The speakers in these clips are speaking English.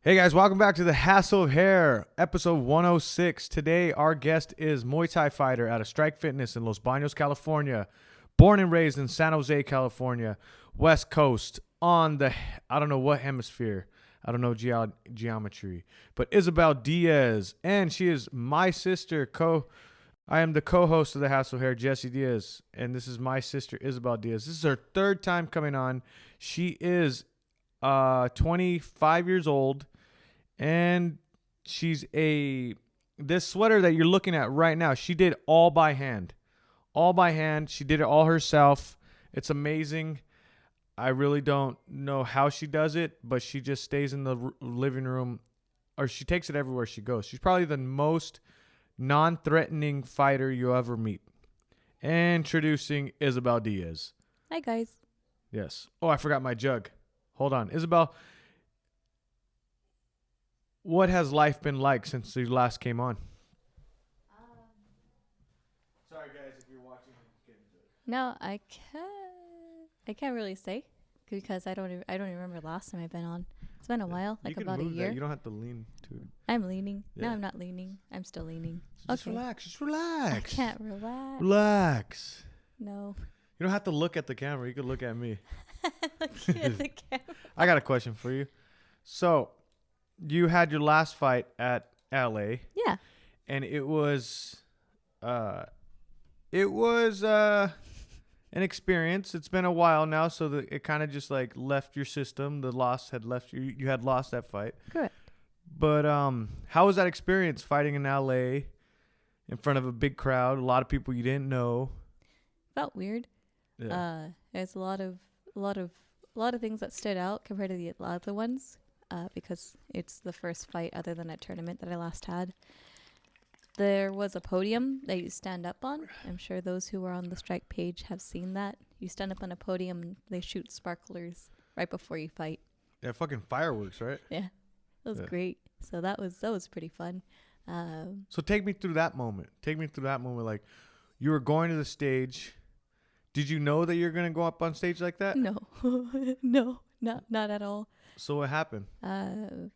Hey guys, welcome back to the Hassle of Hair, episode 106. Today, our guest is Muay Thai fighter out of Strike Fitness in Los Banos, California. Born and raised in San Jose, California, West Coast, on the, I don't know what hemisphere, I don't know geometry, but Isabel Diaz. And she is my sister, I am the co-host of the Hassle of Hair, Jesse Diaz. And this is my sister, Isabel Diaz. This is her third time coming on. She is 25 years old. And this sweater that you're looking at right now, she did all by hand. All by hand. She did it all herself. It's amazing. I really don't know how she does it, but she just stays in the living room, or she takes it everywhere she goes. She's probably the most non-threatening fighter you'll ever meet. Introducing Isabel Diaz. Hi, guys. Yes. Oh, I forgot my jug. Hold on. Isabel, what has life been like since you last came on? Sorry, guys, if you're watching. No, I can't really say because I don't even remember last time I've been on. It's been a while, like about a year. You don't have to lean too. I'm leaning. Yeah. No, I'm not leaning. I'm still leaning. Just relax. Just relax. I can't relax. Relax. No. You don't have to look at the camera. You can look at me. Looking at the camera. I got a question for you. So, you had your last fight at LA. Yeah. And it was an experience. It's been a while now, so that it kind of just like left your system. The loss had left you. You had lost that fight. Correct. But how was that experience fighting in LA in front of a big crowd, a lot of people you didn't know? Felt weird. Yeah. There's a lot of things that stood out compared to the other ones. Because it's the first fight other than a tournament that I last had. There was a podium that you stand up on. I'm sure those who were on the Strike page have seen that. You stand up on a podium and they shoot sparklers right before you fight. Yeah, fucking fireworks, right? Yeah, it was great. So that was pretty fun. So take me through that moment. Like, you were going to the stage. Did you know that you're going to go up on stage like that? No, no, not at all. So what happened? I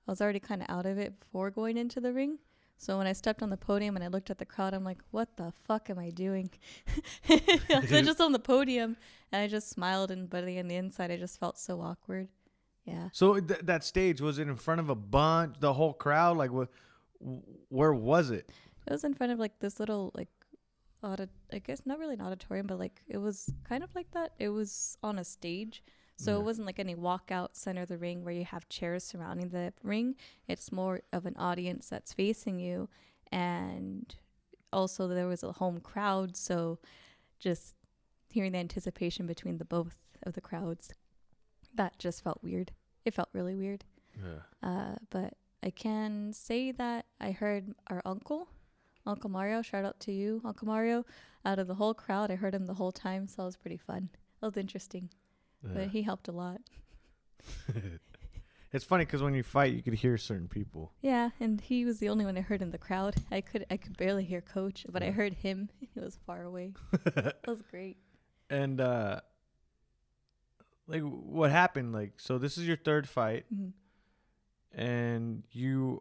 was already kind of out of it before going into the ring. So when I stepped on the podium and I looked at the crowd, I'm like, what the fuck am I doing? I was just on the podium and I just smiled, but on the inside, I just felt so awkward. Yeah. So that stage, was it in front of a bunch, the whole crowd? Like, where was it? It was in front of like this little like I guess not really an auditorium, but like it was kind of like that. It was on a stage. So It wasn't like any walkout center of the ring where you have chairs surrounding the ring. It's more of an audience that's facing you. And also there was a home crowd. So just hearing the anticipation between both of the crowds, that just felt weird. It felt really weird. Yeah. But I can say that I heard our Uncle Mario, shout out to you, Uncle Mario, out of the whole crowd. I heard him the whole time. So it was pretty fun. It was interesting. Yeah. But he helped a lot. It's funny because when you fight, you could hear certain people. Yeah, and he was the only one I heard in the crowd. I could barely hear Coach, but I heard him. He was far away. That was great. And like, what happened? Like, so this is your third fight, and the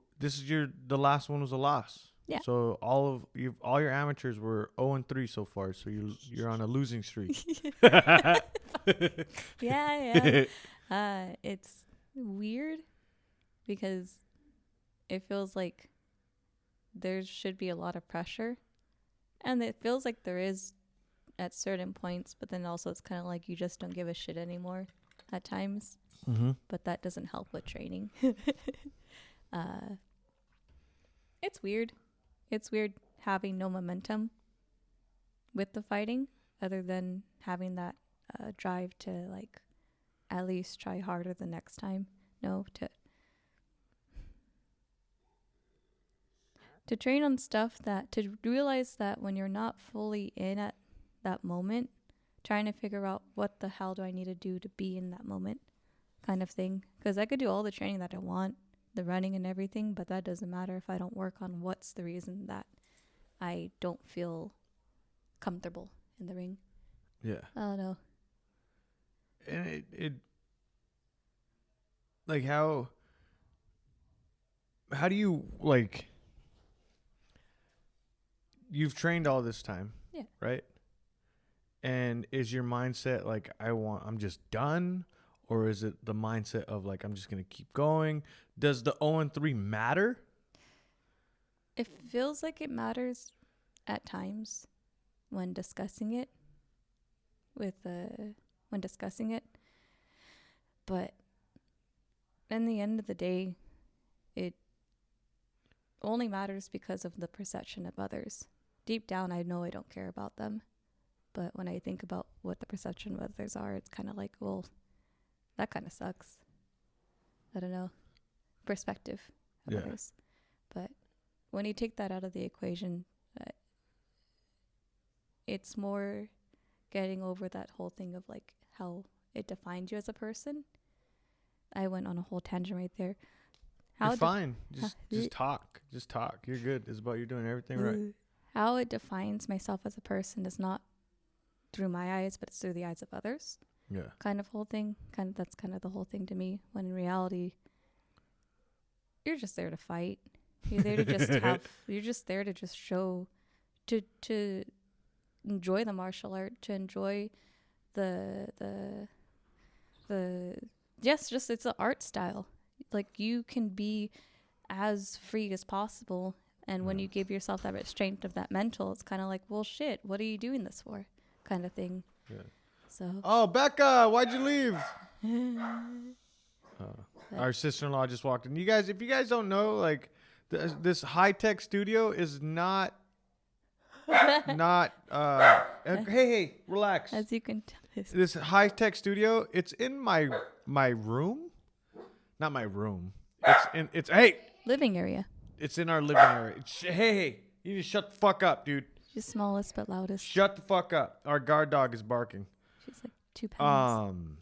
last one was a loss. Yeah. So all your amateurs were 0-3 so far. So you're on a losing streak. Yeah. It's weird because it feels like there should be a lot of pressure, and it feels like there is at certain points, but then also it's kind of like you just don't give a shit anymore at times. Mm-hmm. But that doesn't help with training. It's weird. It's weird having no momentum with the fighting other than having that drive to like at least try harder the next time. No, to train on stuff to realize that when you're not fully in at that moment, trying to figure out what the hell do I need to do to be in that moment kind of thing. Because I could do all the training that I want, the running and everything, but that doesn't matter if I don't work on what's the reason that I don't feel comfortable in the ring. Yeah. I don't know. And it like how how do you like? You've trained all this time, Yeah. right? And is your mindset like I'm just done, or is it the mindset of like I'm just gonna keep going? Does the 0-3 matter? It feels like it matters at times when discussing it when discussing it, but in the end of the day, it only matters because of the perception of others. Deep down, I know I don't care about them, but when I think about what the perception of others are, it's kind of like, well, that kind of sucks. I don't know. Perspective of Yeah. others. But when you take that out of the equation, it's more getting over that whole thing of like how it defines you as a person. I went on a whole tangent right there. You're fine. Just talk. Just talk. You're good. It's about you doing everything right. How it defines myself as a person is not through my eyes, but it's through the eyes of others. Yeah. Kind of whole thing. That's kind of the whole thing to me. When in reality, you're just there to fight. You're there to just have. You're just there to just show, to enjoy the martial art, to enjoy the just it's an art style. Like you can be as free as possible, and when you give yourself that restraint of that mental, it's kind of like, well, shit, what are you doing this for, kind of thing. Yeah. So. Oh, Becca, why'd you leave? Our sister-in-law just walked in. You guys, if you guys don't know, like this high-tech studio is not. Hey, relax. As you can tell, This high-tech studio, it's in my room. Not my room. living area. It's in our living area. Hey, you need to shut the fuck up, dude. She's smallest but loudest. Shut the fuck up. Our guard dog is barking. She's like 2 pounds.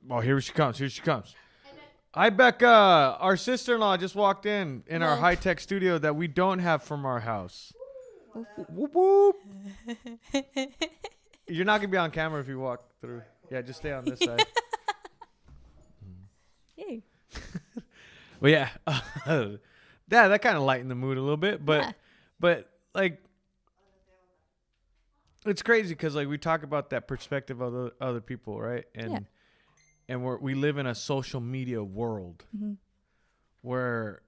Oh, here she comes. Hi, Becca. Our sister-in-law just walked in our high-tech studio that we don't have from our house. Whoop, whoop. You're not going to be on camera if you walk through. Yeah, just stay on this side. Yay. Well, yeah. That kind of lightened the mood a little bit. But like, it's crazy because, like, we talk about that perspective of other people, right? And we live in a social media world where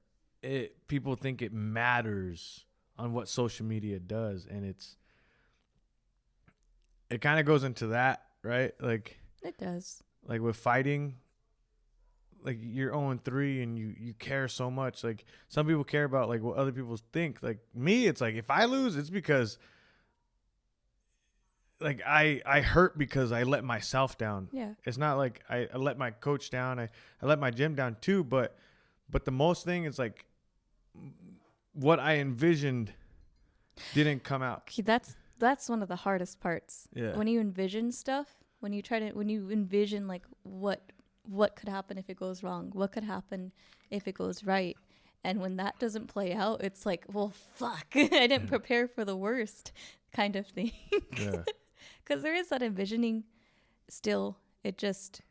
people think it matters on what social media does, and it kind of goes into that, right? Like it does. Like with fighting, like you're 0-3 and you care so much. Like some people care about like what other people think. Like me, it's like if I lose, it's because like I hurt because I let myself down. Yeah. It's not like I let my coach down. I let my gym down too. But the most thing is like what I envisioned didn't come out. Okay, that's one of the hardest parts. Yeah. When you envision stuff, when you envision like what could happen if it goes wrong, what could happen if it goes right, and when that doesn't play out, it's like, well, fuck, I didn't prepare for the worst, kind of thing. Yeah. Because there is that envisioning still. It just,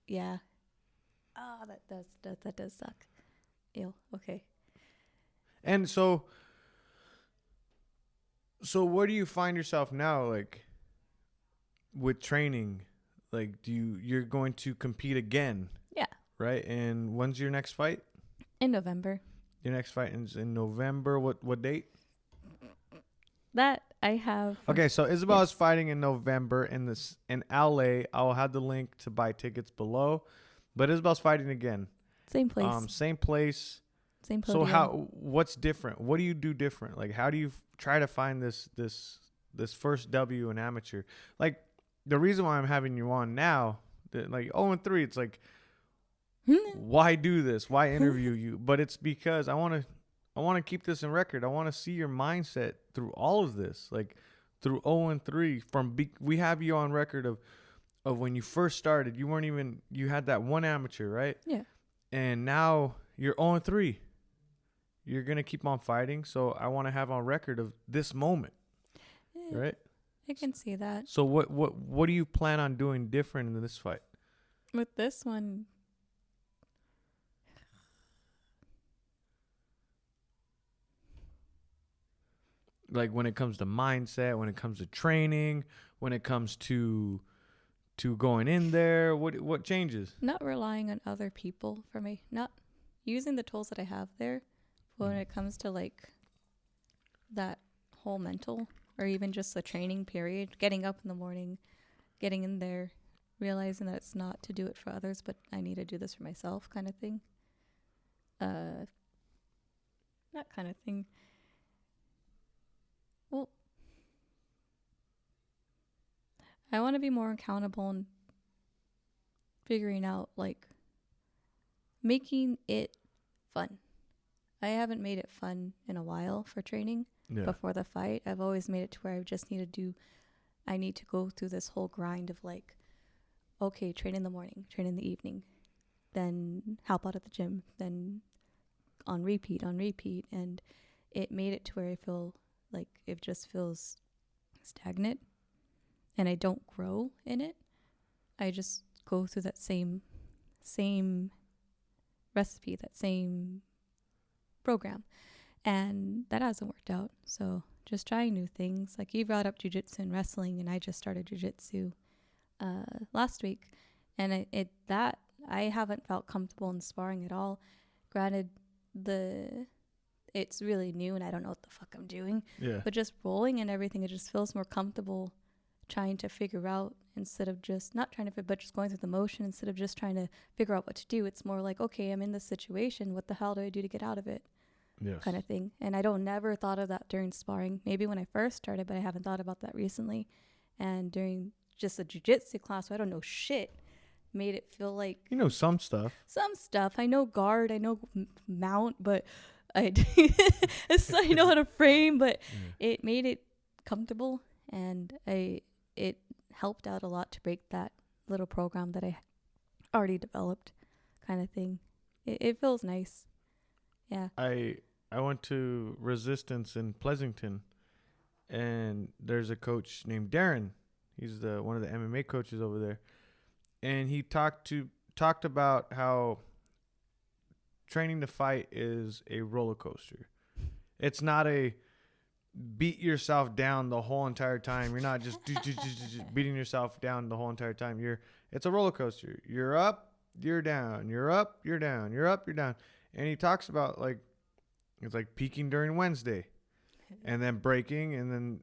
yeah. Oh, that does suck. Ew. Okay. And so where do you find yourself now, like with training? Like you're going to compete again? Yeah. Right? And when's your next fight? In November. Your next fight is in November. What date? That I have. Okay, so Isabel is fighting in November in LA. I'll have the link to buy tickets below. But Isabel's fighting again. Same place. Same place. Same podium. So what's different? What do you do different? Like how do you try to find this first W in amateur? Like the reason why I'm having you on now, like 0-3, it's like why do this? Why interview you? But it's because I want to keep this in record. I want to see your mindset through all of this, like through 0-3. We have you on record of when you first started. You had that one amateur, right? Yeah. And now you're 0-3. You're gonna keep on fighting. So I want to have on record of this moment, right? I can see that. So what do you plan on doing different in this fight? With this one, Like when it comes to mindset, when it comes to training, when it comes to going in there, what changes? Not relying on other people for me. Not using the tools that I have there when it comes to like that whole mental or even just the training period, getting up in the morning, getting in there, realizing that it's not to do it for others, but I need to do this for myself kind of thing. That kind of thing. Well, I want to be more accountable and figuring out, like, making it fun. I haven't made it fun in a while for training before the fight. I've always made it to where I need to go through this whole grind of like, okay, train in the morning, train in the evening, then help out at the gym, then on repeat. And it made it to where I feel like it just feels stagnant and I don't grow in it. I just go through that same recipe, that same program, and that hasn't worked out. So just trying new things. Like you brought up jiu-jitsu and wrestling, and I just started jiu-jitsu last week, and I haven't felt comfortable in sparring at all. Granted, it's really new and I don't know what the fuck I'm doing. Yeah. But just rolling and everything, it just feels more comfortable trying to figure out instead of just not trying to, but just going through the motion instead of just trying to figure out what to do. It's more like, okay, I'm in this situation. What the hell do I do to get out of it? Yes. Kind of thing. And I never thought of that during sparring. Maybe when I first started, but I haven't thought about that recently. And during just a jiu-jitsu class, so I don't know shit, made it feel like You know some stuff. I know guard, I know mount, but I know how to frame, but it made it comfortable, and it helped out a lot to break that little program that I already developed, kind of thing. It feels nice. Yeah. I went to Resistance in Pleasanton, and there's a coach named Darren. He's one of the MMA coaches over there, and he talked about how training to fight is a roller coaster. It's not a beat yourself down the whole entire time. You're not just beating yourself down the whole entire time. It's a roller coaster. You're up, you're down. You're up, you're down. You're up, you're down. And he talks about like it's like peaking during Wednesday, and then breaking, and then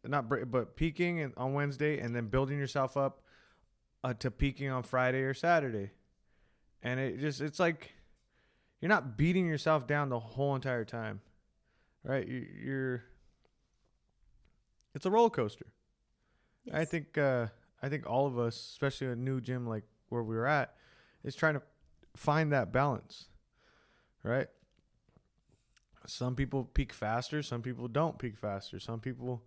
but peaking on Wednesday, and then building yourself up to peaking on Friday or Saturday. And it's like you're not beating yourself down the whole entire time, right? It's a roller coaster. Yes. I think all of us, especially a new gym like where we were at, is trying to find that balance, right? Some people peak faster, some people don't peak faster. Some people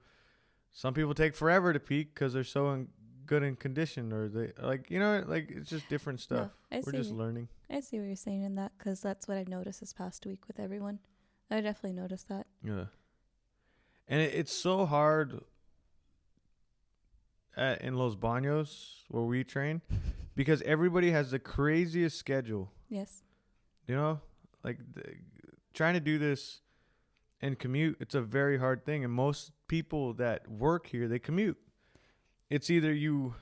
take forever to peak because they're so good in condition, or they it's just different stuff. No, we're just learning. I see what you're saying in that, because that's what I've noticed this past week with everyone. I definitely noticed that. Yeah. And it's so hard in Los Baños where we train because everybody has the craziest schedule. Yes. You know, like trying to do this and commute, it's a very hard thing. And most people that work here, they commute. It's either you're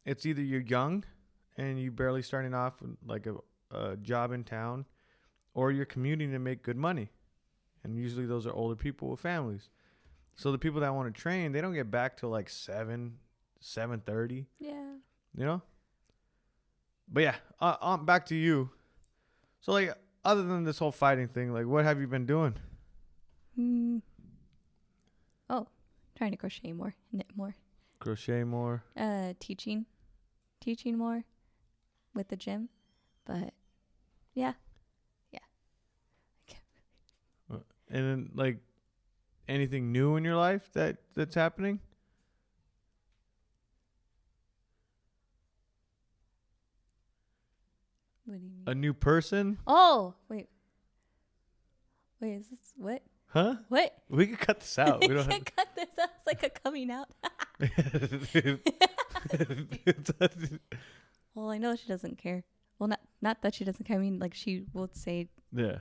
young and you barely starting off with like a job in town, or you're commuting to make good money. And usually those are older people with families. So the people that want to train, they don't get back till like 7:30. Yeah. You know? But yeah, back to you. So like, other than this whole fighting thing, like what have you been doing? Oh, trying to crochet more, knit more. Crochet more? Teaching more with the gym. But yeah. And then, like, anything new in your life that's happening? What do you mean? A new person? Oh, wait, is this what? Huh? What? We can cut this out. We don't have to cut this out. It's like a coming out. Well, I know she doesn't care. Well, not that she doesn't care. I mean, like, she will say, yeah.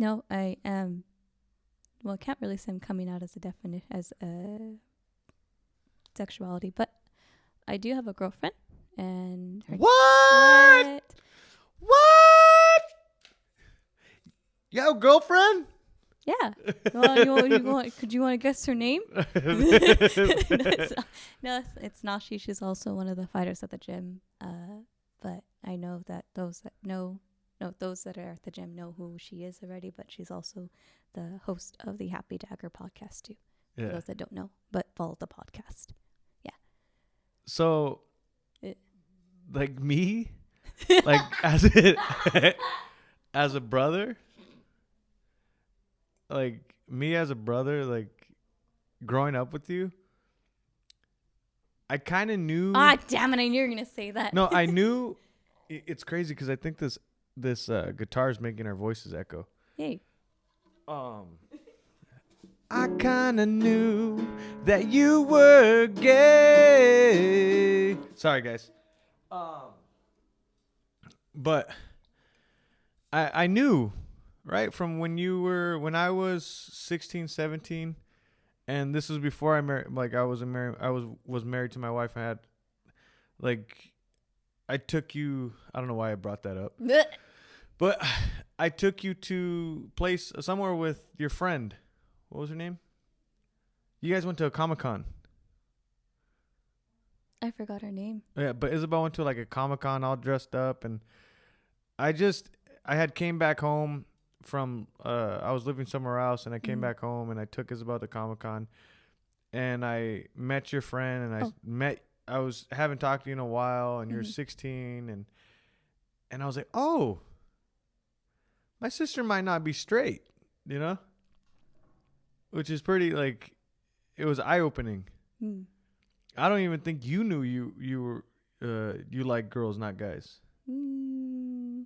No, I am well, I can't really say I'm coming out as a sexuality, but I do have a girlfriend, and What? What? You have a girlfriend? Yeah. Well, could you want to guess her name? No, it's Nashi. She's also one of the fighters at the gym. But I know that those that are at the gym know who she is already. But she's also the host of the Happy Dagger podcast too. Yeah. For those that don't know, but follow the podcast. Yeah. So, like me, like as a brother. Like me as a brother, like growing up with you, I kind of knew. Ah, damn it! I knew you were gonna say that. No, I knew. It's crazy because I think this guitar is making our voices echo. Hey. I kind of knew that you were gay. Sorry, guys. But I knew. Right, from when I was 16, 17, and this was before I married. Like I was married to my wife. I had, like, I took you. I don't know why I brought that up, but I took you to place somewhere with your friend. What was her name? You guys went to a Comic-Con. I forgot her name. Yeah, but Isabel went to like a Comic-Con all dressed up, and I had came back home from I was living somewhere else, and I came back home, and I took Isabel to Comic-Con, and I met your friend, and I haven't talked to you in a while, and you're 16, and I was like, oh, my sister might not be straight, you know, which is pretty, like, it was eye-opening. I don't even think you knew you were you like girls, not guys. No,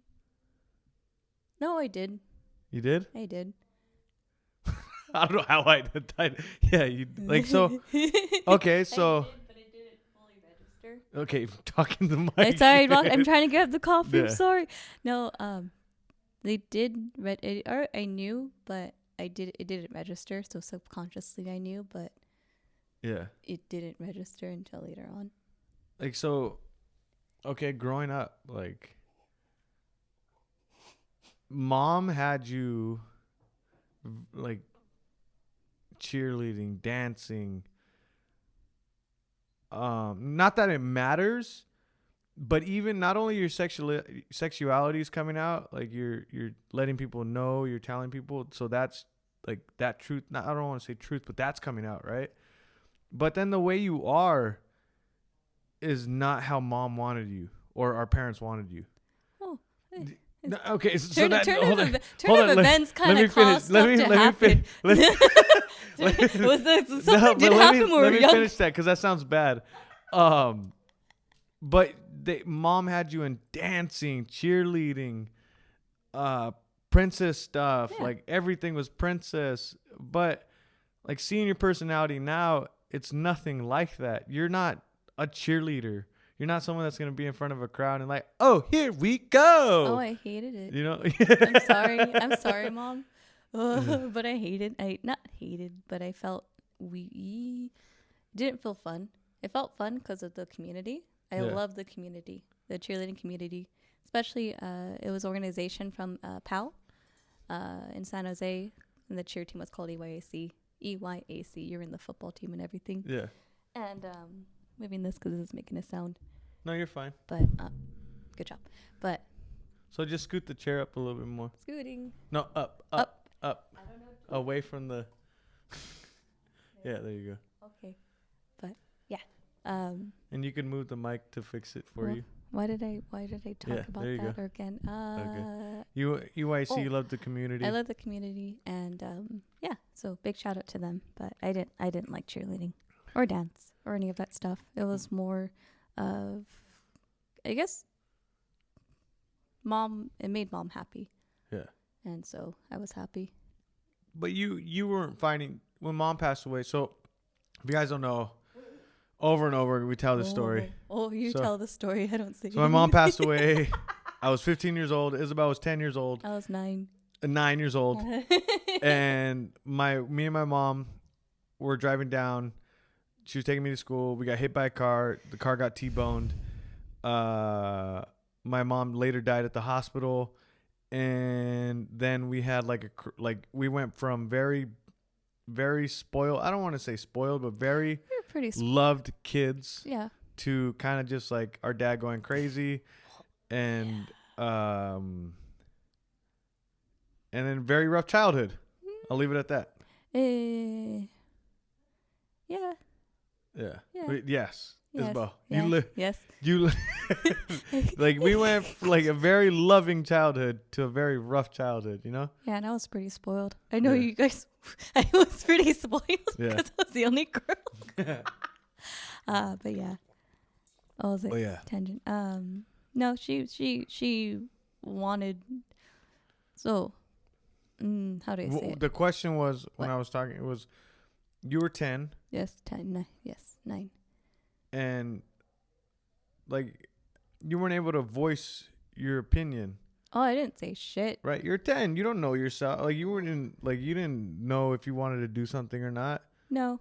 I did. You did? I did. I don't know how I did that. Yeah, you like so. Okay, so. I did, but it didn't fully register. Okay, talking to the mic. Sorry, I'm trying to get the coffee. Yeah. I'm sorry. No, they did or I knew, but it didn't register. So subconsciously I knew, but Yeah. it didn't register until later on. Like so. Okay, growing up, like. Mom had you like cheerleading, dancing. Not that it matters, but even not only your sexuality is coming out, like you're letting people know, you're telling people, so that's like that truth. I don't want to say truth, but that's coming out, right? But then the way you are is not how mom wanted you or our parents wanted you. Oh. No, okay, so Turn that of hold on. events kind of caused stuff to happen. Let me Something happen when we were Let me young. finish that because that sounds bad. But mom had you in dancing, cheerleading, princess stuff. Yeah. Like everything was princess. But like seeing your personality now, it's nothing like that. You're not a cheerleader. You're not someone that's going to be in front of a crowd and like, oh, here we go. Oh, I hated it. You know? I'm sorry, Mom. But I but I felt didn't feel fun. It felt fun because of the community. I love the community, the cheerleading community, especially it was an organization from PAL in San Jose, and the cheer team was called EYAC. You're in the football team and everything. Yeah. And moving this because this is making a sound. No, you're fine. But good job. But so just scoot the chair up a little bit more. Scooting. No, up. I don't know. Away from the. Yeah, there you go. Okay, but yeah. And you can move the mic to fix it for you. Why did I talk about there you that go. again? Okay. UIC love the community. I love the community, and yeah. So big shout out to them. But I didn't like cheerleading or dance or any of that stuff. It was more of, I guess, it made mom happy. Yeah. And so I was happy. But you weren't finding when mom passed away. So if you guys don't know, over and over we tell this story. Tell the story. I don't see. So my mom passed away. I was 15 years old. Isabel was 10 years old. I was 9. 9 years old, and me and my mom were driving down. She was taking me to school. We got hit by a car. The car got T-boned. My mom later died at the hospital, and then we had we went from very, very spoiled. I don't want to say spoiled, but very You're pretty loved kids Yeah. to kind of just like our dad going crazy, and and then very rough childhood. I'll leave it at that. Yeah. Yeah. Yeah. Yes. Yes. Isabel. Yeah. Yes. You like we went from like a very loving childhood to a very rough childhood, you know? Yeah, and I was pretty spoiled. I know Yeah. you guys. I was pretty spoiled Yeah. because I was the only girl. But yeah. What was it? Oh yeah. Tangent. No, she wanted. So, how do I say it? The question was when What? I was talking, it was you were 10 Yes, 10. Yes, 9. and like you weren't able to voice your opinion. Oh, I didn't say shit. Right? You're 10. You don't know yourself. Like you didn't know if you wanted to do something or not, No.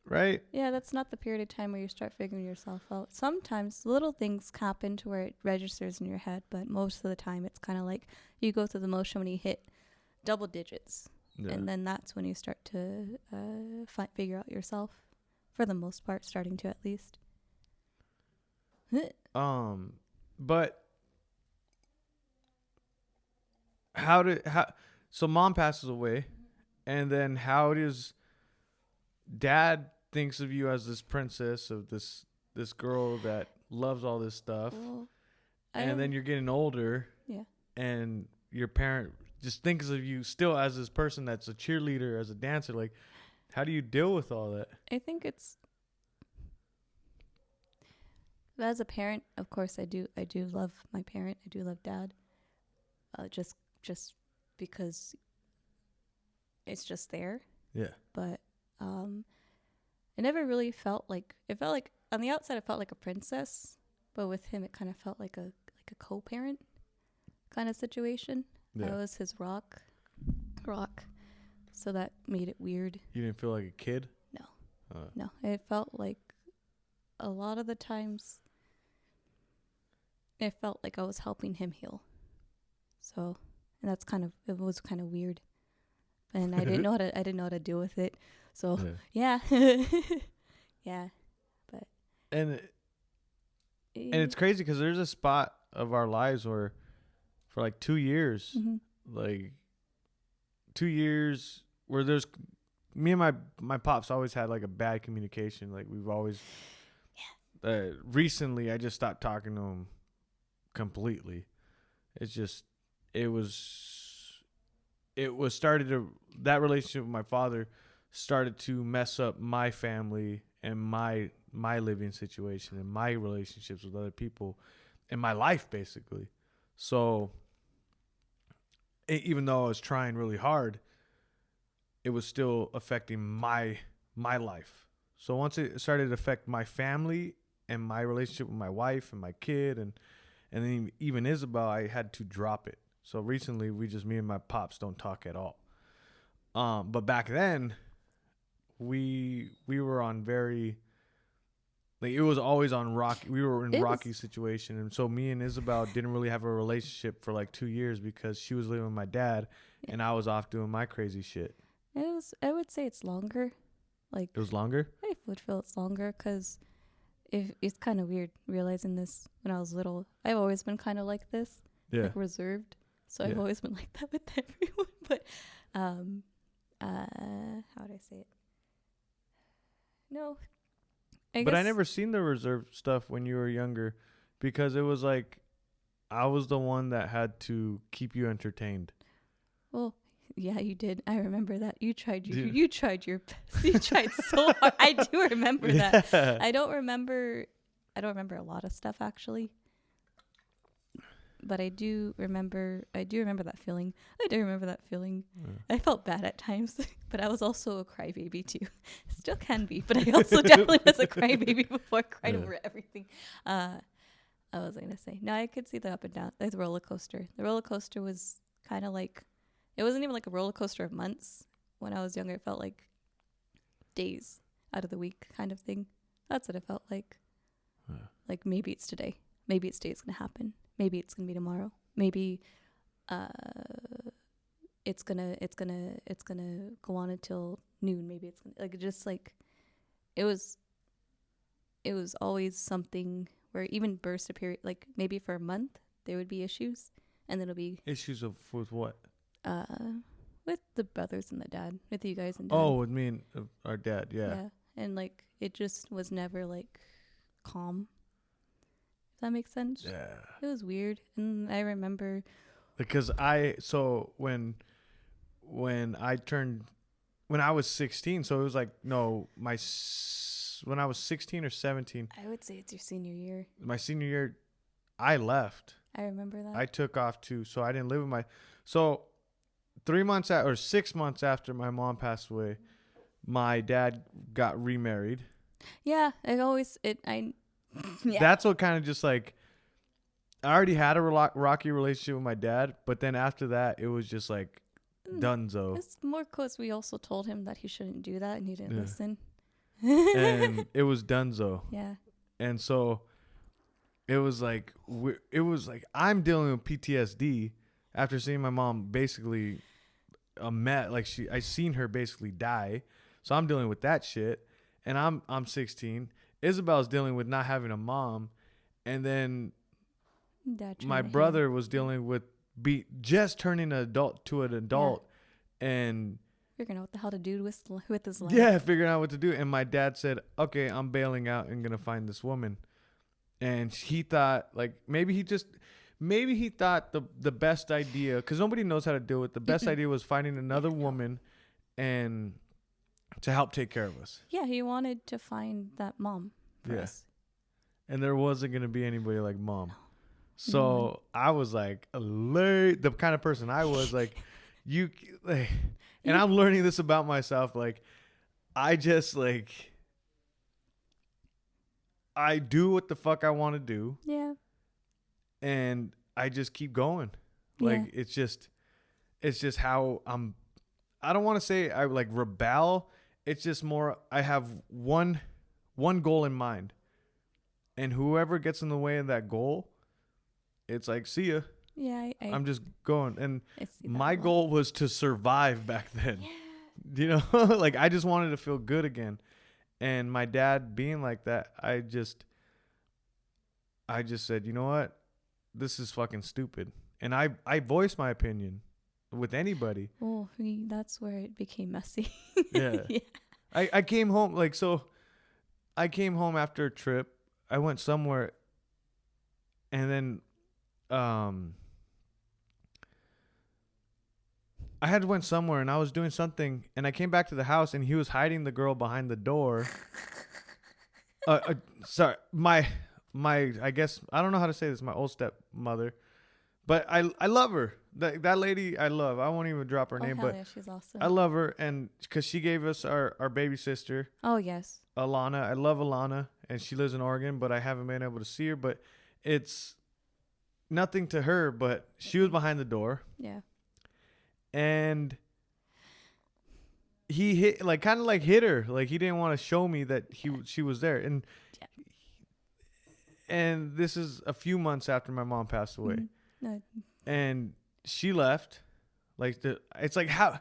right? Yeah, that's not the period of time where you start figuring yourself out. Sometimes little things happen to where it registers in your head, but most of the time it's kind of like you go through the motion when you hit double digits. Yeah. And then that's when you start to figure out yourself, for the most part, starting to at least. But so mom passes away, and then how does dad thinks of you as this princess of this girl that loves all this stuff, Well, and then you're getting older, Yeah. and your parent just thinks of you still as this person that's a cheerleader, as a dancer. Like, how do you deal with all that? I think it's, as a parent, of course, I do love my parent. I do love dad. Just because it's just there. Yeah. But it never really felt like on the outside it felt like a princess, but with him it kind of felt like a co-parent kind of situation. I Yeah. was his rock, so that made it weird. You didn't feel like a kid? No. No, it felt like a lot of the times it felt like I was helping him heal. So, and it was kind of weird. And I didn't know how to deal with it. So, yeah. Yeah. But And it's crazy because there's a spot of our lives where for like 2 years, Mhm. like 2 years where there's me and my pops always had like a bad communication. Like we've always, recently I just stopped talking to him completely. It's just, that relationship with my father started to mess up my family and my living situation and my relationships with other people and my life basically. So even though I was trying really hard, it was still affecting my life. So once it started to affect my family and my relationship with my wife and my kid and then even Isabel, I had to drop it. So recently me and my pops don't talk at all. But back then we were on very, like, it was always on rocky. We were in rocky situation. And so me and Isabel didn't really have a relationship for like 2 years because she was living with my dad and I was off doing my crazy shit. I would say it's longer. Like, It was longer? I would feel it's longer because it's kind of weird realizing this when I was little. I've always been kind of like this, Yeah. like reserved. So I've Yeah. always been like that with everyone. But, how would I say it? No. But I never seen the reserve stuff when you were younger because it was like I was the one that had to keep you entertained. Well, yeah, you did. I remember that. You tried your Dude. you tried your best. You tried so hard. I do remember that. Yeah. I don't remember a lot of stuff actually. But I do remember that feeling. I do remember that feeling. I felt bad at times, but I was also a crybaby too. Still can be, but I also definitely was a crybaby before I cried over everything. I was gonna say, no, I could see the up and down, like the roller coaster. The roller coaster was kind of like It wasn't even like a roller coaster of months. When I was younger, it felt like days out of the week kind of thing. That's what it felt like. Yeah. Like maybe it's today. Maybe it's today's gonna happen. Maybe it's gonna be tomorrow. Maybe it's gonna go on until noon. Maybe it's gonna, like just like it was always something where even burst a period, like maybe for a month there would be issues, and then it'll be Issues with what? with the brothers and the dad, with you guys and dad. Oh, with me and our dad. Yeah. And like it just was never like calm, if that makes sense. Yeah. It was weird. And I remember Because when I was 16, so it was like when I was 16 or 17, I would say it's your senior year. my senior year, I left. I remember that. I took off too, so I didn't live with so 6 months after my mom passed away, my dad got remarried. Yeah, That's what kind of just like, I already had a rocky relationship with my dad, but then after that, it was just like dunzo. It's more because we also told him that he shouldn't do that, and he didn't listen. And it was dunzo. Yeah. And so it was like I'm dealing with PTSD after seeing my mom basically I seen her basically die. So I'm dealing with that shit, and I'm 16. Isabel's dealing with not having a mom, and then my brother was dealing with just turning an adult to an adult, and figuring out what the hell to do with his life. Yeah, figuring out what to do. And my dad said, "Okay, I'm bailing out and gonna find this woman." And he thought maybe he thought the best idea, because nobody knows how to deal with the best idea, was finding another woman and to help take care of us. Yeah, he wanted to find that mom for us. And there wasn't gonna be anybody like mom. So I was like alert, the kind of person I was like, and I'm learning this about myself. Like, I just I do what the fuck I want to do. Yeah. And I just keep going. Like, it's just how I don't want to say I like rebel. It's just more, I have one goal in mind, and whoever gets in the way of that goal, it's like, see ya. Yeah. I'm just going. And my goal was to survive back then. Yeah. You know, like I just wanted to feel good again. And my dad being like that, I just said, you know what? This is fucking stupid. And I voiced my opinion with anybody. Oh, that's where it became messy. Yeah. Yeah. I came home I came home after a trip. I went somewhere, and then I had went somewhere, and I was doing something, and I came back to the house, and he was hiding the girl behind the door. Sorry, my I guess I don't know how to say this. My old stepmother, but I love her. That lady I love. I won't even drop her name, but yeah, she's awesome. I love her, and because she gave us our baby sister. Oh yes. Alana, I love Alana, and she lives in Oregon, but I haven't been able to see her. But it's nothing to her, but she was behind the door. Yeah. And he hit her, like he didn't want to show me that she was there. And and this is a few months after my mom passed away. Mm-hmm. No. And she left. It's like, how?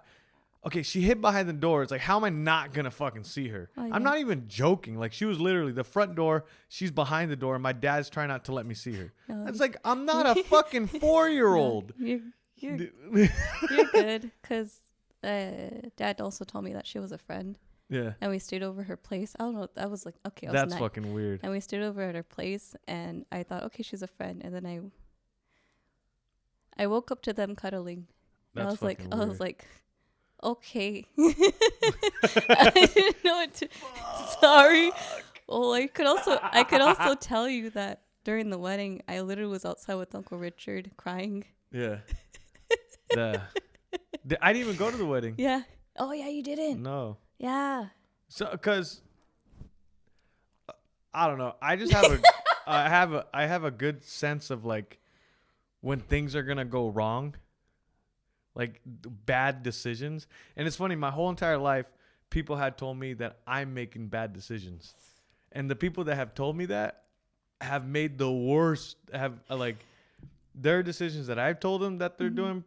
Okay, she hid behind the door. It's like, how am I not gonna fucking see her? Oh, yeah. I'm not even joking. Like, she was literally the front door. She's behind the door, and my dad's trying not to let me see her. It's like, I'm not a fucking 4-year-old. No, you're good, because Dad also told me that she was a friend. Yeah. And we stayed over her place. I don't know. I was like, okay, that's fucking weird. And we stayed over at her place, and I thought, okay, she's a friend. And then I woke up to them cuddling. And That's I weird. was like, okay. I didn't know what to. Sorry. Well, I could also tell you that during the wedding, I literally was outside with Uncle Richard crying. Yeah. I didn't even go to the wedding. Yeah. Oh yeah, you didn't. No. Yeah. So, cause I don't know. I just have I have a good sense of like when things are gonna go wrong. like bad decisions. And it's funny, my whole entire life, people had told me that I'm making bad decisions, and the people that have told me that have made the worst. Have like their decisions that I've told them that they're doing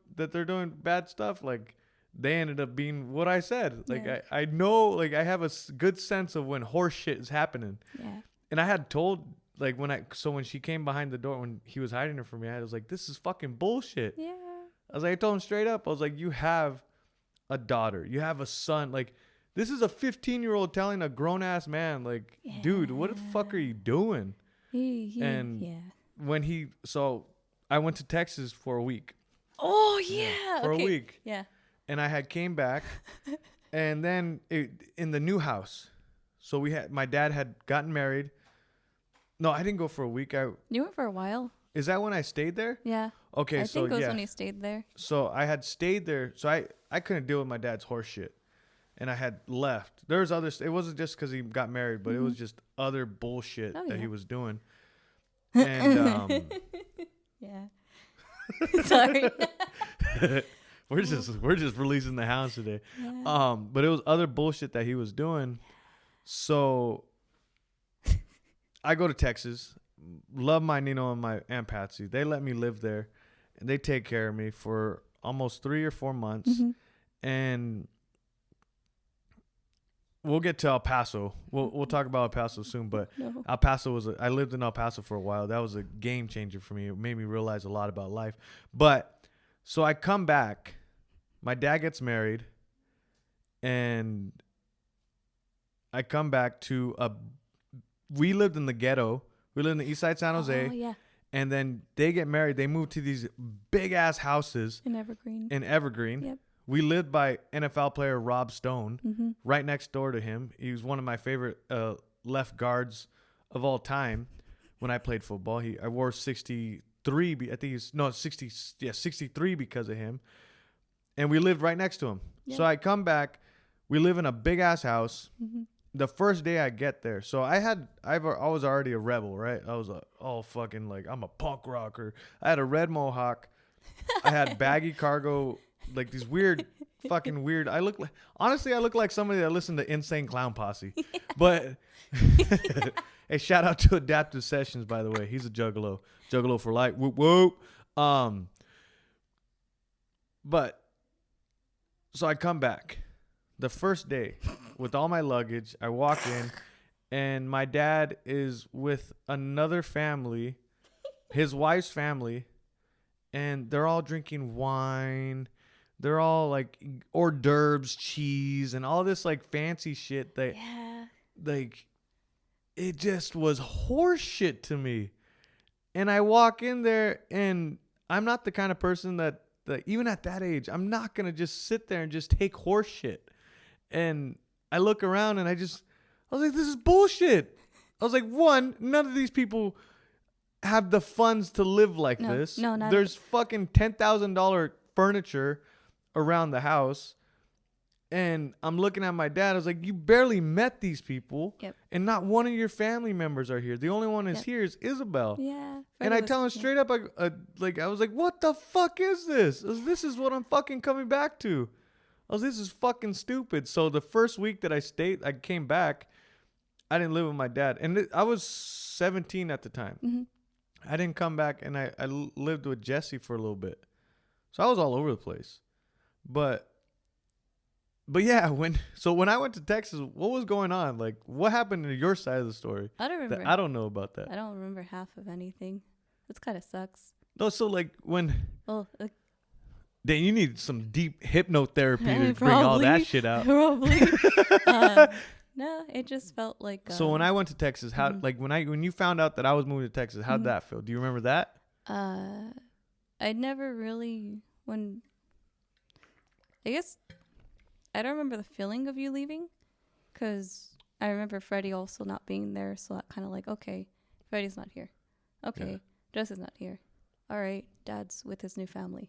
bad stuff. Like they ended up being what I said. Like Yeah. I know, like I have a good sense of when horse shit is happening. Yeah. And I had told like when she came behind the door when he was hiding her from me, I was like, this is fucking bullshit. Yeah. I was like, I told him straight up. I was like, you have a daughter, you have a son. Like, this is a 15-year-old telling a grown ass man, like, dude, what the fuck are you doing? And so I went to Texas for a week. Oh yeah. For a week. Yeah. And I had came back, and then in the new house. So my dad had gotten married. No, I didn't go for a week. You went for a while. Is that when I stayed there? Yeah. Okay, I so think it was yeah. when you stayed there. So I had stayed there. So I couldn't deal with my dad's horse shit. And I had left. There was other. It wasn't just because he got married, but it was just other bullshit that he was doing. And yeah. Sorry. we're just releasing the hounds today. Yeah. But it was other bullshit that he was doing. So I go to Texas. Love my Nino and my Aunt Patsy. They let me live there, and they take care of me for almost 3 or 4 months. And we'll get to El Paso. We'll talk about El Paso soon, but El Paso I lived in El Paso for a while. That was a game changer for me. It made me realize a lot about life. But so I come back, my dad gets married, and I come back to we lived in the ghetto. We lived in the east side San Jose. Oh yeah. And then they get married. They move to these big ass houses In Evergreen. Yep. We lived by NFL player Rob Stone, right next door to him. He was one of my favorite left guards of all time when I played football. I wore 63. I think 63 because of him. And we lived right next to him. Yep. So I come back. We live in a big ass house. The first day I get there, so I was already a rebel, right? I was all fucking like, I'm a punk rocker. I had a red mohawk. I had baggy cargo, like these fucking weird. I look like somebody that listened to Insane Clown Posse. But hey, shout out to Adaptive Sessions, by the way. He's a juggalo for life. Whoop whoop. But so I come back the first day with all my luggage. I walk in, and my dad is with another family, his wife's family, and they're all drinking wine. They're all like hors d'oeuvres, cheese, and all this like fancy shit that like it just was horse shit to me. And I walk in there, and I'm not the kind of person that even at that age, I'm not going to just sit there and just take horse shit. And I look around, and I was like, this is bullshit. I was like, one, none of these people have the funds to live like this. No, not There's fucking $10,000 furniture around the house. And I'm looking at my dad. I was like, you barely met these people. Yep. And not one of your family members are here. The only one that's here is Isabel. Yeah. And I tell him straight up, I was like, what the fuck is this? This is what I'm fucking coming back to. This is fucking stupid. So the first week that I came back, I didn't live with my dad. And I was 17 at the time. I didn't come back, and I lived with Jesse for a little bit. So I was all over the place. But yeah, when I went to Texas, what was going on? Like, what happened to your side of the story? I don't remember. I don't know about that. I don't remember half of anything. This kind of sucks. No, so like when... Well, then you need some deep hypnotherapy to bring all that shit out. Probably. No, it just felt like. So when I went to Texas, how when you found out that I was moving to Texas, how'd that feel? Do you remember that? I never really I guess I don't remember the feeling of you leaving, because I remember Freddie also not being there. So that kind of like, okay, Freddie's not here. Okay, Jess is not here. All right, Dad's with his new family.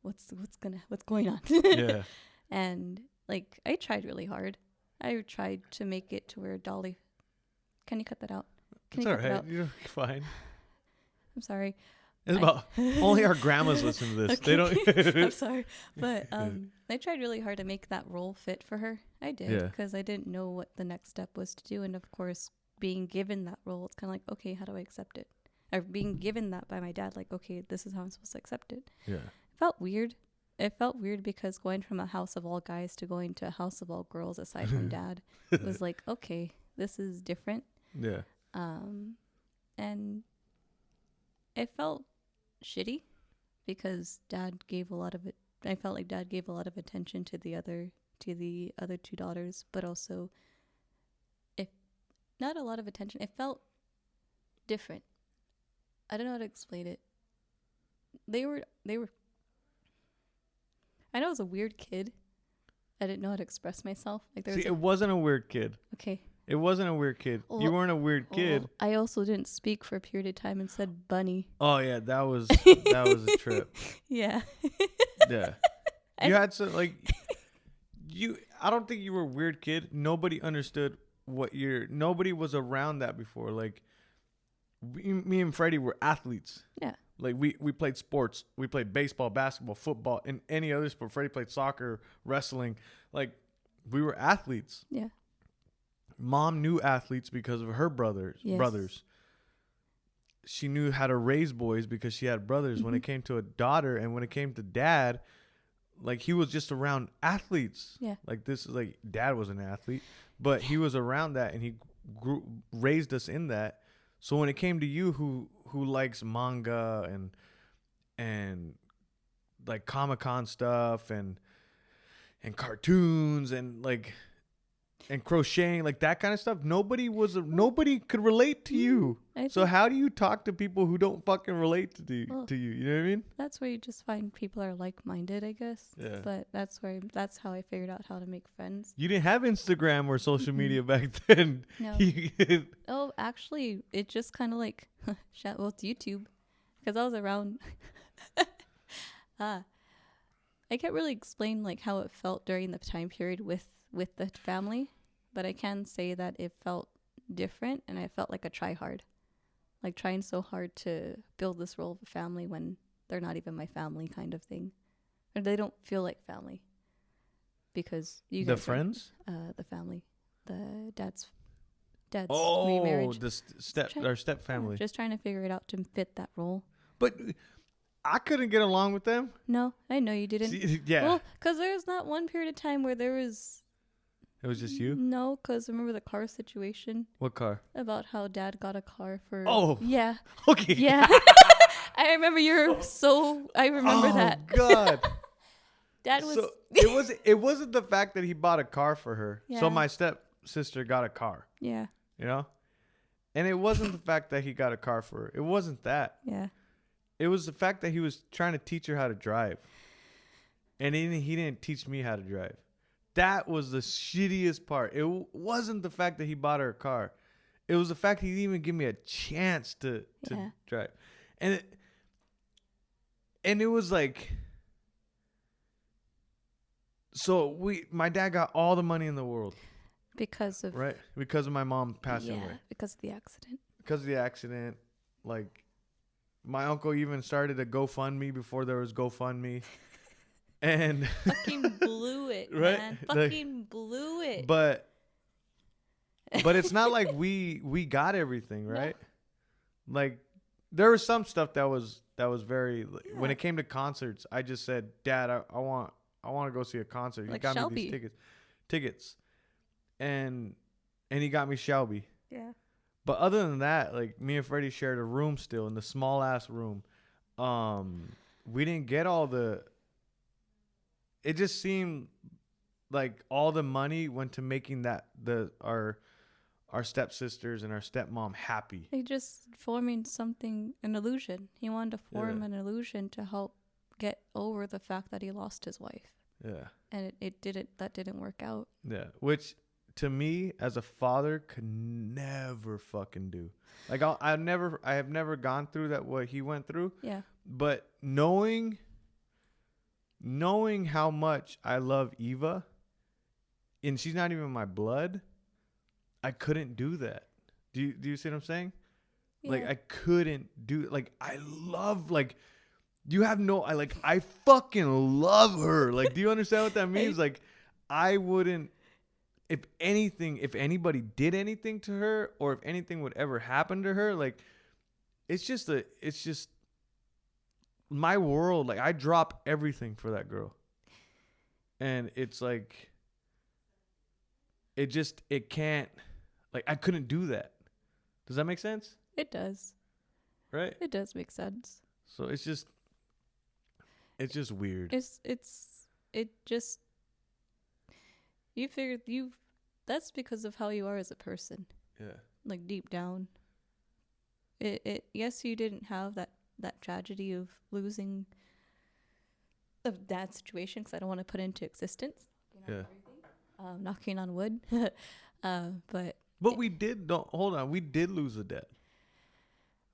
What's going on? Yeah. And like, I tried really hard. I tried to make it to where Dolly. Can you cut that out? It's all right. You're fine. I'm sorry. It's about only our grandmas listen to this. They don't. I'm sorry, but I tried really hard to make that role fit for her. I did, Yeah. because I didn't know what the next step was to do, and of course, being given that role, it's kind of like, okay, how do I accept it? Or being given that by my dad, like, okay, this is how I'm supposed to accept it. Yeah. It felt weird. It felt weird because going from a house of all guys to going to a house of all girls, aside from dad, it was like, okay, this is different. Yeah. And it felt shitty because dad gave a lot of it. I felt like dad gave a lot of attention to the other two daughters, but also, if not a lot of attention, it felt different. I don't know how to explain it. They were. I know I was a weird kid. I didn't know how to express myself. Like there was See, it wasn't a weird kid. okay. It wasn't a weird kid. You weren't a weird kid. I also didn't speak for a period of time and said bunny. Oh yeah, that was a trip. Yeah. Yeah. You had to like I don't think you were a weird kid. Nobody understood nobody was around that before. Like me and Freddie were athletes. Yeah. Like we played sports. We played baseball, basketball, football, and any other sport. Freddie played soccer, wrestling. Like we were athletes. Yeah. Mom knew athletes because of her brothers. Yes. She knew how to raise boys because she had brothers. Mm-hmm. When it came to a daughter and when it came to dad, like he was just around athletes. Yeah. Like this is like dad was an athlete, but he was around that and he raised us in that. So when it came to you who likes manga and like Comic-Con stuff and cartoons and like and crocheting, like that kind of stuff, nobody could relate to you. So how do you talk to people who don't fucking relate to you? You know what I mean? That's where you just find people are like-minded, I guess. Yeah. But that's how I figured out how to make friends. You didn't have Instagram or social media back then. No. Oh, actually, it just kind of like, it's YouTube. Because I was around. I can't really explain like how it felt during the time period with the family, but I can say that it felt different, and I felt like a try-hard. Like trying so hard to build this role of a family when they're not even my family kind of thing. Or they don't feel like family. Because you guys the friends? The family. The dad's oh, remarriage. Our step family. Just trying to figure it out to fit that role. But I couldn't get along with them. No, I know you didn't. Yeah. Well, because there's not one period of time where there was... It was just you? No, because remember the car situation? What car? About how dad got a car for... Oh. Yeah. Okay. Yeah. I remember I remember that. Oh, God. Dad was... So it wasn't the fact that he bought a car for her. Yeah. So my stepsister got a car. Yeah. You know? And it wasn't the fact that he got a car for her. It wasn't that. Yeah. It was the fact that he was trying to teach her how to drive. And he didn't teach me how to drive. That was the shittiest part. It wasn't the fact that he bought her a car. It was the fact he didn't even give me a chance to drive. And it was like... So my dad got all the money in the world. Because of... Right? Because of my mom passing away. Because of the accident. Because of the accident. Like, my uncle even started a GoFundMe before there was GoFundMe. And... Fucking blew it, right? man. Fucking blew it. But it's not like we got everything, right? No. Like, there was some stuff that was very... Yeah. When it came to concerts, I just said, Dad, I want to go see a concert. Like he got Shelby. me these tickets. And he got me Shelby. Yeah. But other than that, like me and Freddie shared a room still in the small ass room. We didn't get all the... It just seemed like all the money went to making our stepsisters and our stepmom happy. They just forming an illusion. He wanted to form an illusion to help get over the fact that he lost his wife. Yeah. And that didn't work out. Yeah. Which to me as a father could never fucking do. Like I have never gone through that, what he went through. Yeah. But knowing how much I love Eva, and she's not even my blood, I couldn't do that. Do you see what I'm saying? Like Yeah. I couldn't do like I love like you have no I fucking love her. Like do you understand what that means? Like I wouldn't if anything if anybody did anything to her or if anything would ever happen to her like it's just my world. Like I drop everything for that girl. And it's like it can't like I couldn't do that. Does that make sense? It does. Right? It does make sense. So it's just weird. It just you figured that's because of how you are as a person. Yeah. Like deep down. It yes, you didn't have that tragedy of losing of that situation because I don't want to put into existence. Yeah. Knocking on wood. But we did don't hold on. We did lose a dad.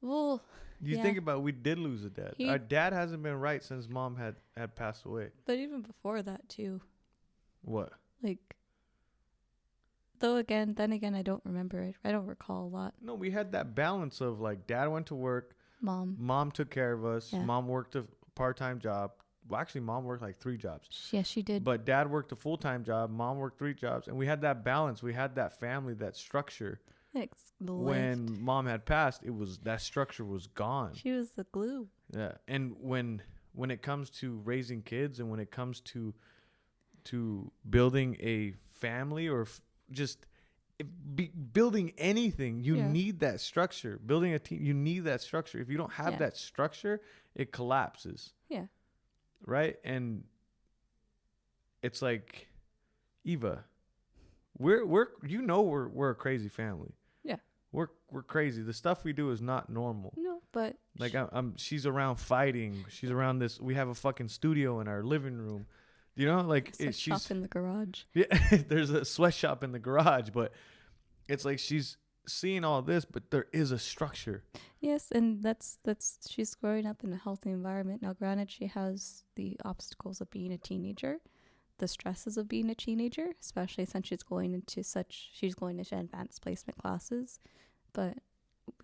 well, You yeah. think about it, we did lose a dad. Our dad hasn't been right since mom had passed away. But even before that too. What? Like then again I don't remember it. I don't recall a lot. No, we had that balance of like dad went to work, mom took care of us, Yeah. mom worked a part-time job. Well, actually mom worked like 3 jobs. Yes, she did. But dad worked a full-time job, mom worked 3 jobs, and we had that balance. We had that family, that structure. When mom had passed, that structure was gone. She was the glue. Yeah, and when it comes to raising kids and when it comes to building a family or building anything, you need that structure. Building a team, you need that structure. If you don't have that structure, it collapses. Yeah. Right? And it's like, Eva, we're a crazy family. Yeah. We're crazy. The stuff we do is not normal. No, but like she's around fighting. She's around this. We have a fucking studio in our living room. You know, like she's shop in the garage. Yeah, there's a sweatshop in the garage, but it's like she's seeing all this, but there is a structure. Yes, and that's she's growing up in a healthy environment. Now, granted, she has the obstacles of being a teenager, the stresses of being a teenager, especially since she's going into advanced placement classes. But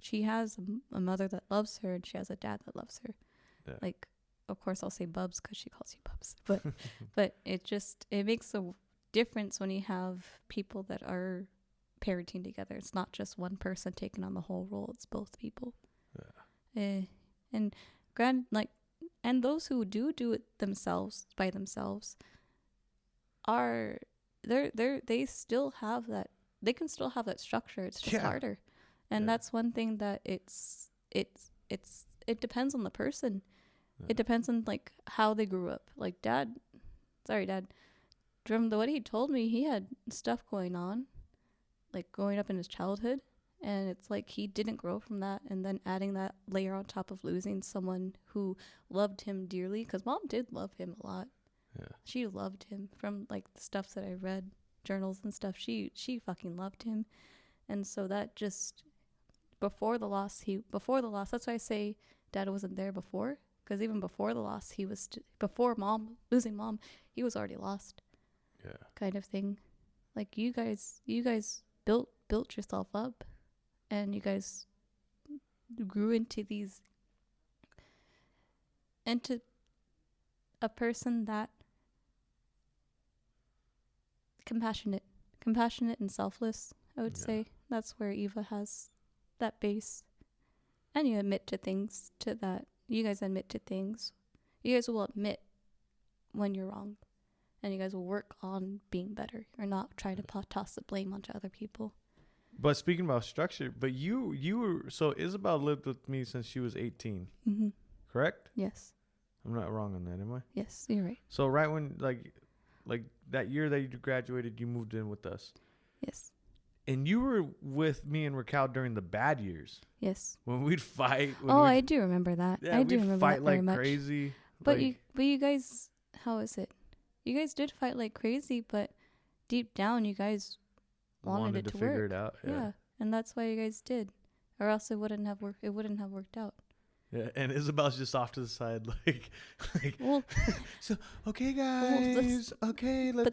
she has a mother that loves her, and she has a dad that loves her. Yeah. Like, of course, I'll say Bubs because she calls you Bubs. But but it makes a difference when you have people that are parenting together. It's not just one person taking on the whole role. It's both people. Yeah. And those who do it themselves by themselves are they still have that. They can still have that structure. It's just harder. And that's one thing that it depends on the person. Yeah. It depends on like how they grew up. Like dad, from what he told me, he had stuff going on, like growing up in his childhood, and it's like he didn't grow from that, and then adding that layer on top of losing someone who loved him dearly, because mom did love him a lot. Yeah, she loved him. From like the stuff that I read, journals and stuff, she fucking loved him, and so that just before the loss, that's why I say dad wasn't there before. Because even before the loss, before losing mom, he was already lost. Yeah. Kind of thing. Like you guys built yourself up, and you guys grew into a person that compassionate and selfless. I would say that's where Eva has that base, and you admit to things to that. You guys admit to things. You guys will admit when you're wrong. And you guys will work on being better or not try to toss the blame onto other people. But speaking about structure, but you were, so Isabel lived with me since she was 18. Mm-hmm. Correct? Yes. I'm not wrong on that, am I? Yes, you're right. So right when, like that year that you graduated, you moved in with us. Yes. And you were with me and Raquel during the bad years. Yes. When we'd fight. I do remember that. Yeah, I do remember fight that very like much. crazy. But you guys, how is it? You guys did fight like crazy, but deep down, you guys wanted it to figure work. It out. Yeah, and that's why you guys did, or else it wouldn't have worked out. Yeah, and Isabel's just off to the side, like Well, so okay, well, guys, okay, but-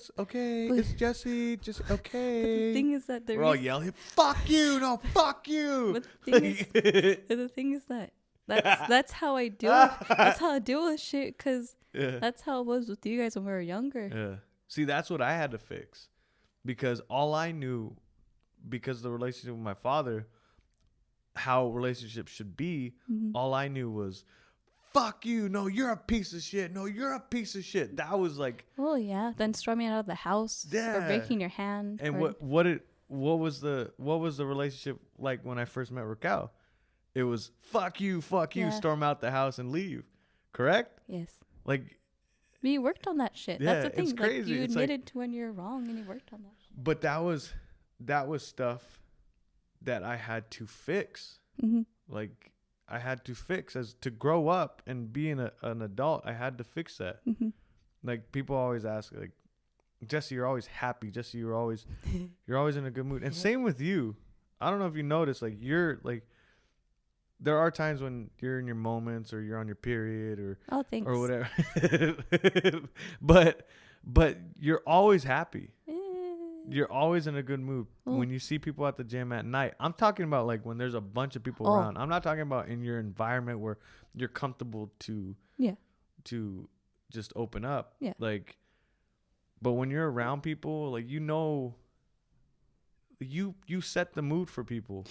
it's Jesse, just but okay. the thing is that We're all yelling, "Fuck you, no, fuck you!" But the thing is that that's how I deal. That's how I deal with shit. Cause Yeah. that's how it was with you guys when we were younger. Yeah. See, that's what I had to fix, because all I knew, because of the relationship with my father, how relationships should be, Mhm. all I knew was, "Fuck you, no, you're a piece of shit, no, you're a piece of shit." That was like, Oh yeah. Then storming out of the house or Yeah. breaking your hand. and or, what was the relationship like when I first met Raquel? It was fuck you, Yeah. storm out the house and leave. Correct? Yes. Like, But you worked on that shit. Yeah, That's the thing. it's crazy. Like you It's like- admitted to when you're wrong and you worked on that shit. but that was stuff that I had to fix. Mm-hmm. Like, I had to fix as to grow up and being an adult. I had to fix that. Mm-hmm. Like, people always ask, like, Jesse, you're always happy. Jesse, you're always in a good mood. And same with you. I don't know if you notice, like, you're like, there are times when you're in your moments or you're on your period Oh, thanks. or whatever. but you're always happy. Eh. You're always in a good mood Well- when you see people at the gym at night. I'm talking about like when there's a bunch of people Oh. around. I'm not talking about in your environment where you're comfortable to Yeah. to just open up. Yeah. Like, but when you're around people, like, you set the mood for people,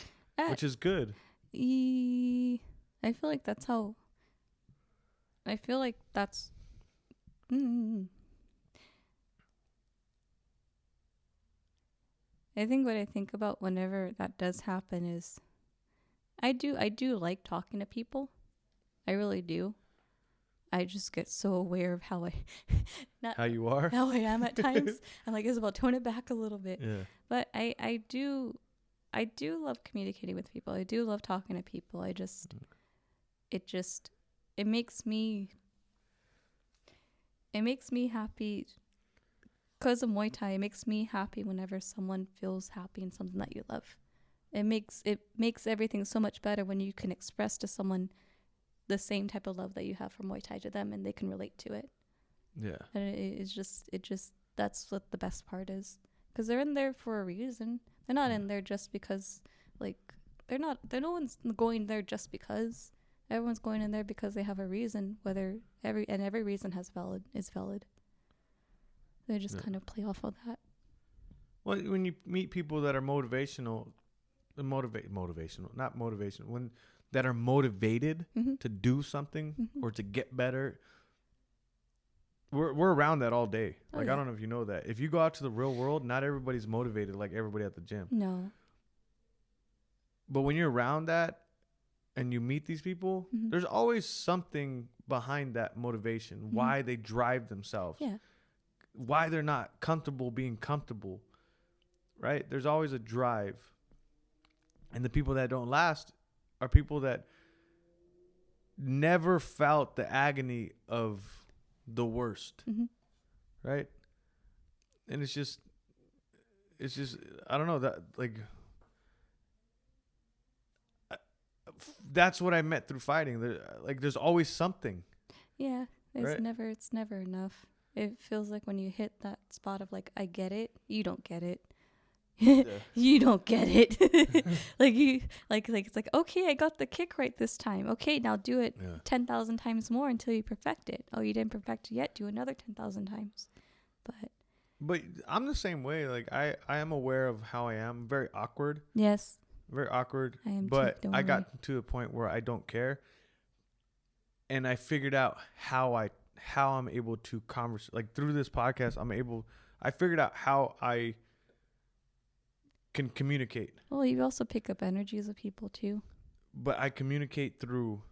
which is good. I feel like that's how. I feel like that's. I think what I think about whenever that does happen is, I do like talking to people, I really do. I just get so aware of how How you are? how I am at times. I'm like, Isabel, tone it back a little bit. Yeah. But I do love communicating with people. I do love talking to people. It makes me happy because of Muay Thai. It makes me happy whenever someone feels happy in something that you love. It makes everything so much better when you can express to someone the same type of love that you have for Muay Thai to them and they can relate to it. Yeah. And it's just that's what the best part is, because they're in there for a reason. They're not in there just because, like, no one's going there just because. Everyone's going in there because they have a reason, every reason is valid. They just Yeah. kind of play off of that. Well, when you meet people that are motivational, that are motivated Mm-hmm. to do something Mhm. or to get better, we're around that all day. Oh, Like, yeah. I don't know if you know that. If you go out to the real world, not everybody's motivated like everybody at the gym. No. But when you're around that and you meet these people, Mhm. there's always something behind that motivation, why they drive themselves, Yeah. why they're not comfortable being comfortable, right? There's always a drive. And the people that don't last are people that never felt the agony of the worst, Mm-hmm. right? And it's just I don't know, that, like, that's what I met through fighting. There's always something. Yeah. Right. It's never enough. It feels like when you hit that spot of like, I get it, you don't get it. You don't get it. like it's like, okay, I got the kick right this time. Okay, now do it Yeah. 10,000 times more until you perfect it. Oh, you didn't perfect it yet? Do another 10,000 times. But I'm the same way. Like, I am aware of how I am. Very awkward. Yes, Very awkward. I am too, But don't I worry. got to a point where I don't care. And I figured out how I'm able to converse, like, through this podcast. I figured out how I can communicate. well, you also pick up energies of people too. But I communicate through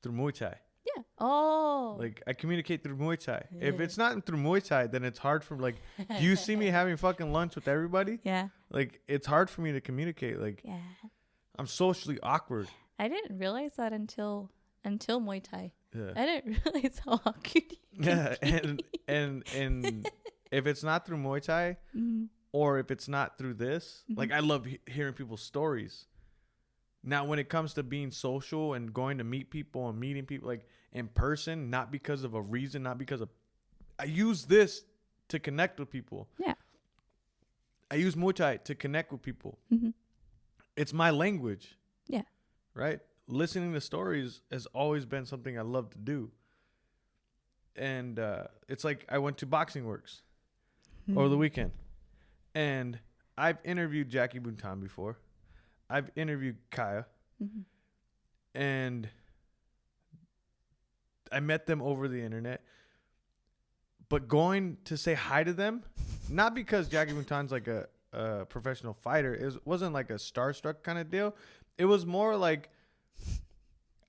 Muay Thai. Yeah. Oh. Like, I communicate through Muay Thai. If Yeah. it's not through Muay Thai, then it's hard for, like, do you see me having fucking lunch with everybody? Yeah. Like, it's hard for me to communicate. Like, Yeah. I'm socially awkward. I didn't realize that until Muay Thai. Yeah. I didn't realize how awkward you Yeah, can be. and if it's not through Muay Thai, Mhm. or if it's not through this, Mhm. like, I love hearing people's stories. Now, when it comes to being social and going to meet people and meeting people like in person, not because of a reason, not because of, I use this to connect with people. Yeah. I use Muay Thai to connect with people. Mm-hmm. It's my language. Yeah. Right? Listening to stories has always been something I love to do. And it's like I went to Boxing Works over the weekend. And I've interviewed Jackie Buntan before. I've interviewed Kaya. Mm-hmm. And I met them over the internet. But going to say hi to them, not because Jackie Buntan's like a professional fighter. It wasn't like a starstruck kind of deal. It was more like,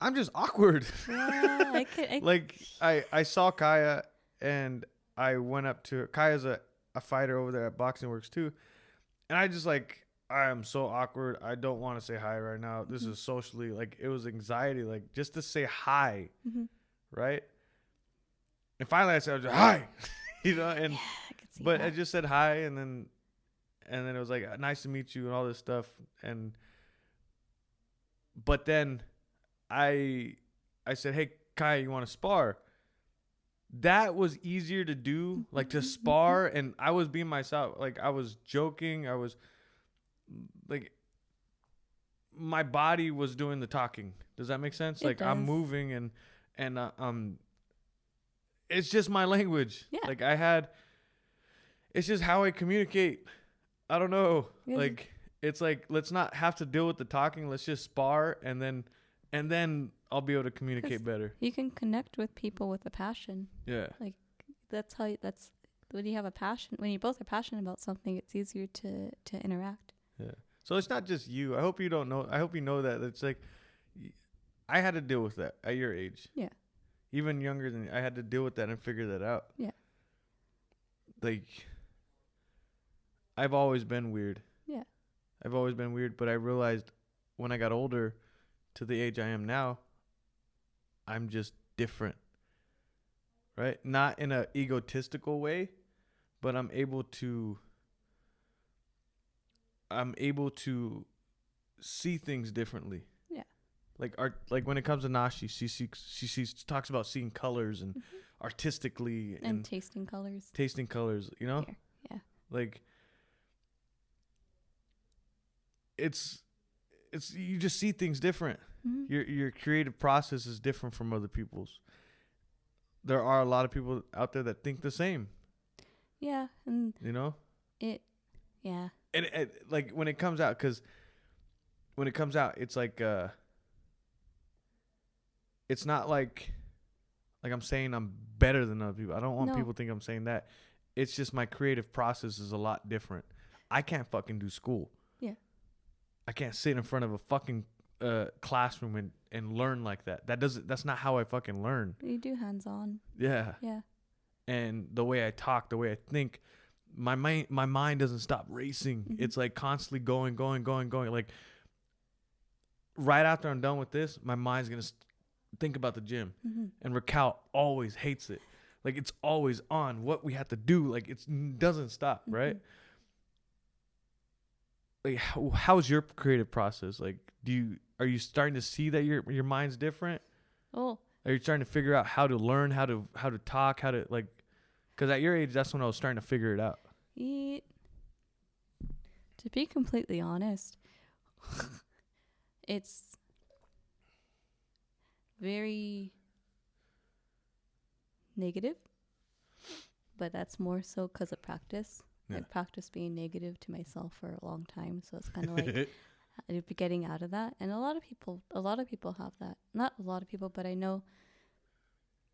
I'm just awkward. Yeah, Like I saw Kaya and I went up to her. Kaya's a fighter over there at Boxing Works too. And I just like, I am so awkward. I don't want to say hi right now. This is socially, like, it was anxiety, like just to say hi. Mm-hmm. Right. And finally I said, hi, you know, and, Yeah, I could see but that. I just said hi. And then it was like, nice to meet you and all this stuff. But then I said, hey, Kai, you want to spar? That was easier to do, like to spar. And I was being myself. Like I was joking. I was like, my body was doing the talking. Does that make sense? It Like I'm does. moving and it's just my language. Yeah. Like it's just how I communicate. I don't know. Yeah. Like it's like, let's not have to deal with the talking. Let's just spar and then I'll be able to communicate better. You can connect with people with a passion. Yeah. That's when you have a passion. When you both are passionate about something, it's easier to interact. Yeah. So it's not just you. I hope you don't know. I hope you know that it's like, I had to deal with that at your age. Yeah. Even younger than I had to deal with that and figure that out. Yeah. Like, I've always been weird. Yeah. I've always been weird, but I realized when I got older, to the age I am now, I'm just different. Right? Not in a egotistical way, but I'm able to see things differently. Yeah. Like when it comes to Nashi, she talks about seeing colors and artistically And tasting colors. tasting colors, you know? Here. Yeah. Like it's you just see things different. Mm-hmm. Your creative process is different from other people's. There are a lot of people out there that think the same, Yeah, and you know? yeah. And like when it comes out, it's like it's not like I'm saying I'm better than other people. I don't want No. people to think I'm saying that. It's just my creative process is a lot different. I can't fucking do school. Yeah. I can't sit in front of a fucking classroom and learn like that. That's not how I fucking learn. You do hands-on. Yeah. Yeah. And the way I talk, the way I think, my mind doesn't stop racing. Mhm. It's like constantly going. Like right after I'm done with this, my mind's gonna think about the gym. Mm-hmm. And Raquel always hates it. Like it's always on what we have to do. Like it doesn't stop, right? Like how's your creative process? Like are you starting to see that your mind's different? Oh, Are you starting to figure out how to learn, how to talk, how to like? Because at your age, that's when I was starting to figure it out. to be completely honest, it's very negative, but that's more so because of practice. Yeah. I've practiced being negative to myself for a long time, so it's kind of like I'd be getting out of that. And a lot of people have that. Not a lot of people, but I know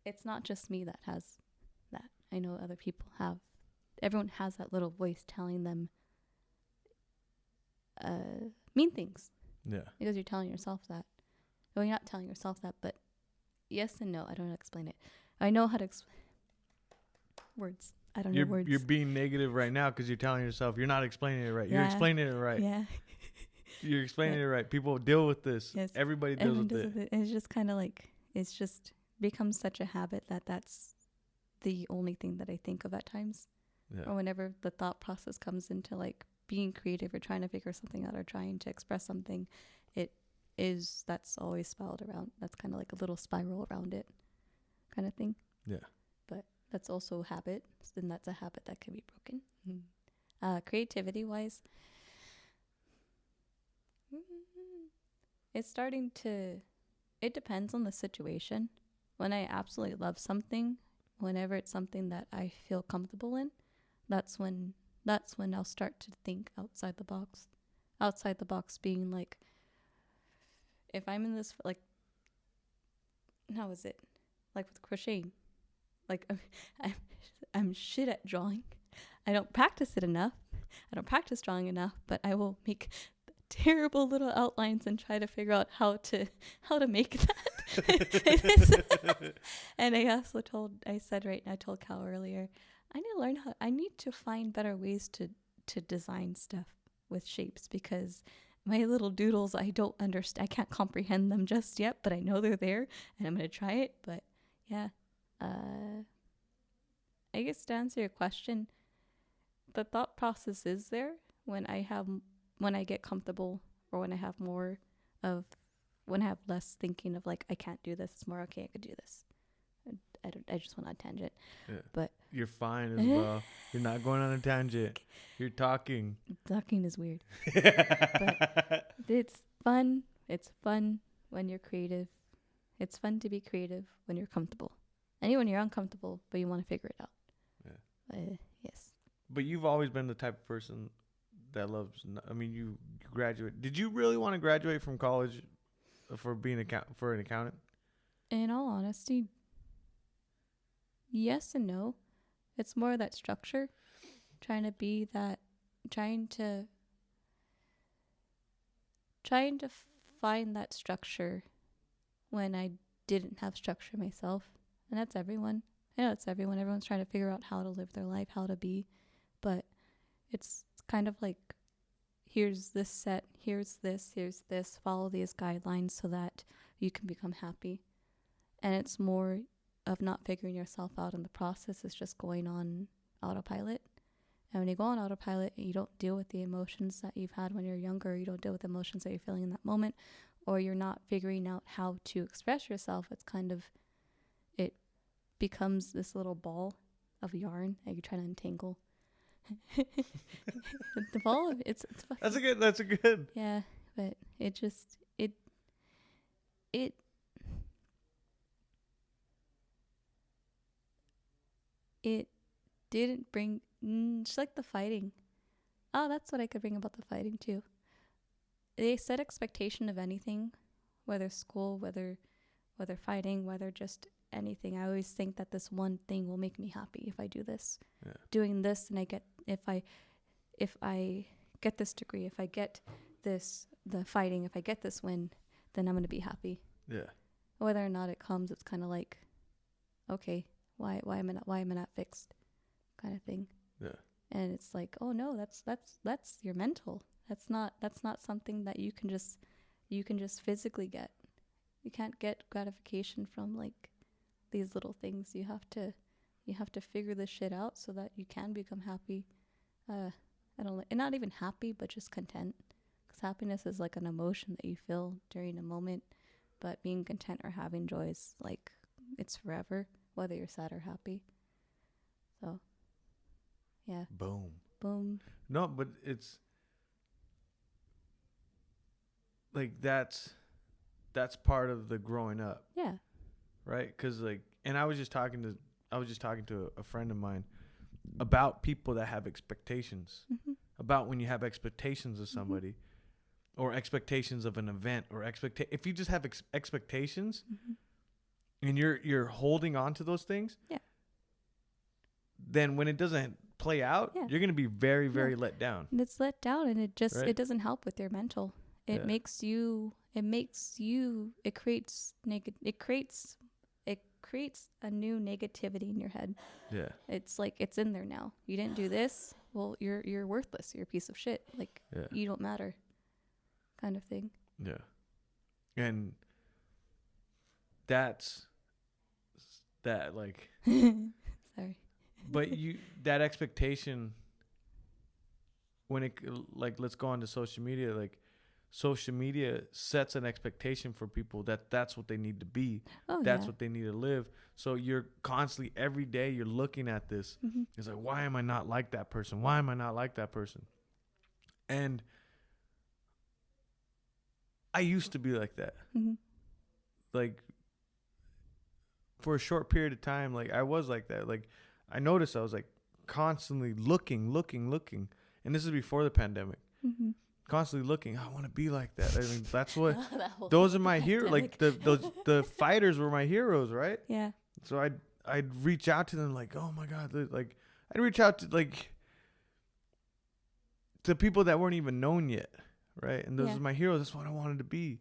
it's not just me that has that. I know other people have. Everyone has that little voice telling them mean things. Yeah. Because you're telling yourself that. Well, you're not telling yourself that, but yes and no. I don't know how to explain it. I know how to explain words. I don't know words. You're being negative right now because you're telling yourself you're not explaining it right. Yeah. You're explaining it right. Yeah. You're explaining it right. People deal with this. Yes. Everybody deals Everyone with does it. with it. And it's just kind of like, it's just becomes such a habit that's the only thing that I think of at times. Yeah. Or whenever the thought process comes into like being creative or trying to figure something out or trying to express something, it that's always spiraled around. That's kind of like a little spiral around it kind of thing. Yeah. But that's also a habit. And that's a habit that can be broken. Creativity wise, it's starting to, it depends on the situation. When I absolutely love something, whenever it's something that I feel comfortable in, that's when I'll start to think outside the box. Outside the box being like, if I'm in this, like, how is it? Like with crocheting. Like, I'm shit at drawing. I don't practice it enough. I don't practice drawing enough, but I will make terrible little outlines and try to figure out how to make that. And I told Cal earlier, I need to find better ways to design stuff with shapes, because my little doodles, I don't understand. I can't comprehend them just yet, but I know they're there and I'm going to try it. But yeah, I guess to answer your question, the thought process is there when I get comfortable, or when I have less thinking of like, I can't do this. It's more, okay, I could do this. I just went on a tangent. Yeah. But you're fine as well. You're not going on a tangent. You're talking. Talking is weird. But it's fun. It's fun when you're creative. It's fun to be creative when you're comfortable. And when you're uncomfortable, but you want to figure it out. Yeah. Yes. But you've always been the type of person that loves, I mean, you graduate. Did you really want to graduate from college for being for an accountant? In all honesty, yes and no. It's more that structure. Trying to find that structure when I didn't have structure myself. And that's everyone. I know it's everyone. Everyone's trying to figure out how to live their life, how to be. But it's kind of like, here's this set, here's this, follow these guidelines so that you can become happy. And it's more of not figuring yourself out in the process. It's just going on autopilot. And when you go on autopilot, you don't deal with the emotions that you've had when you're younger. You don't deal with the emotions that you're feeling in that moment, or you're not figuring out how to express yourself. It's kind of, it becomes this little ball of yarn that you're trying to untangle. The ball of it's fucking, that's a good. Yeah, but it just it didn't bring, just like the fighting. Oh, that's what I could bring about the fighting too. They set expectation of anything, whether school, whether fighting, whether just anything. I always think that this one thing will make me happy if I do this. Yeah. Doing this, and if I get this degree, if I get this, the fighting, if I get this win, then I'm going to be happy. Yeah. Whether or not it comes, it's kind of like, okay, why am I not fixed, kind of thing. Yeah. And it's like, oh no, that's your mental. That's not something that you can just physically get. You can't get gratification from like these little things. You have to figure this shit out so that you can become happy. And not even happy, but just content. Because happiness is like an emotion that you feel during a moment, but being content or having joy is like, it's forever, whether you're sad or happy. So, yeah. Boom. No, but it's like that's part of the growing up. Yeah. Right? Because like, and I was just talking to a friend of mine about people that have expectations. Mm-hmm. About when you have expectations of somebody, mm-hmm. or expectations of an event, or if you just have expectations, mm-hmm. and you're holding on to those things, yeah. Then when it doesn't play out, yeah. You're going to be very, very let down. And it's let down, and it just it doesn't help with your mental. It makes you. It creates a new negativity in your head. Yeah. It's like, it's in there now. You didn't do this. Well, you're worthless. You're a piece of shit. Like, you don't matter, kind of thing. Yeah. And that's that, like. Sorry. But that expectation, when it, like, let's go on to social media, like, social media sets an expectation for people that that's what they need to be. Oh That's yeah. what they need to live. So you're constantly, every day, you're looking at this. Mm-hmm. It's like, why am I not like that person? Why am I not like that person? And I used to be like that. Mm-hmm. Like, for a short period of time, like, I was like that. Like, I noticed I was like constantly looking. And this is before the pandemic. Mm-hmm. Constantly looking. I want to be like that. I mean, that's what. That whole Those are my heroes. Like pandemic. the fighters were my heroes, right? Yeah. So I'd reach out to them like, oh my god, like I'd reach out to like to people that weren't even known yet, right? And those Yeah. are my heroes. That's what I wanted to be.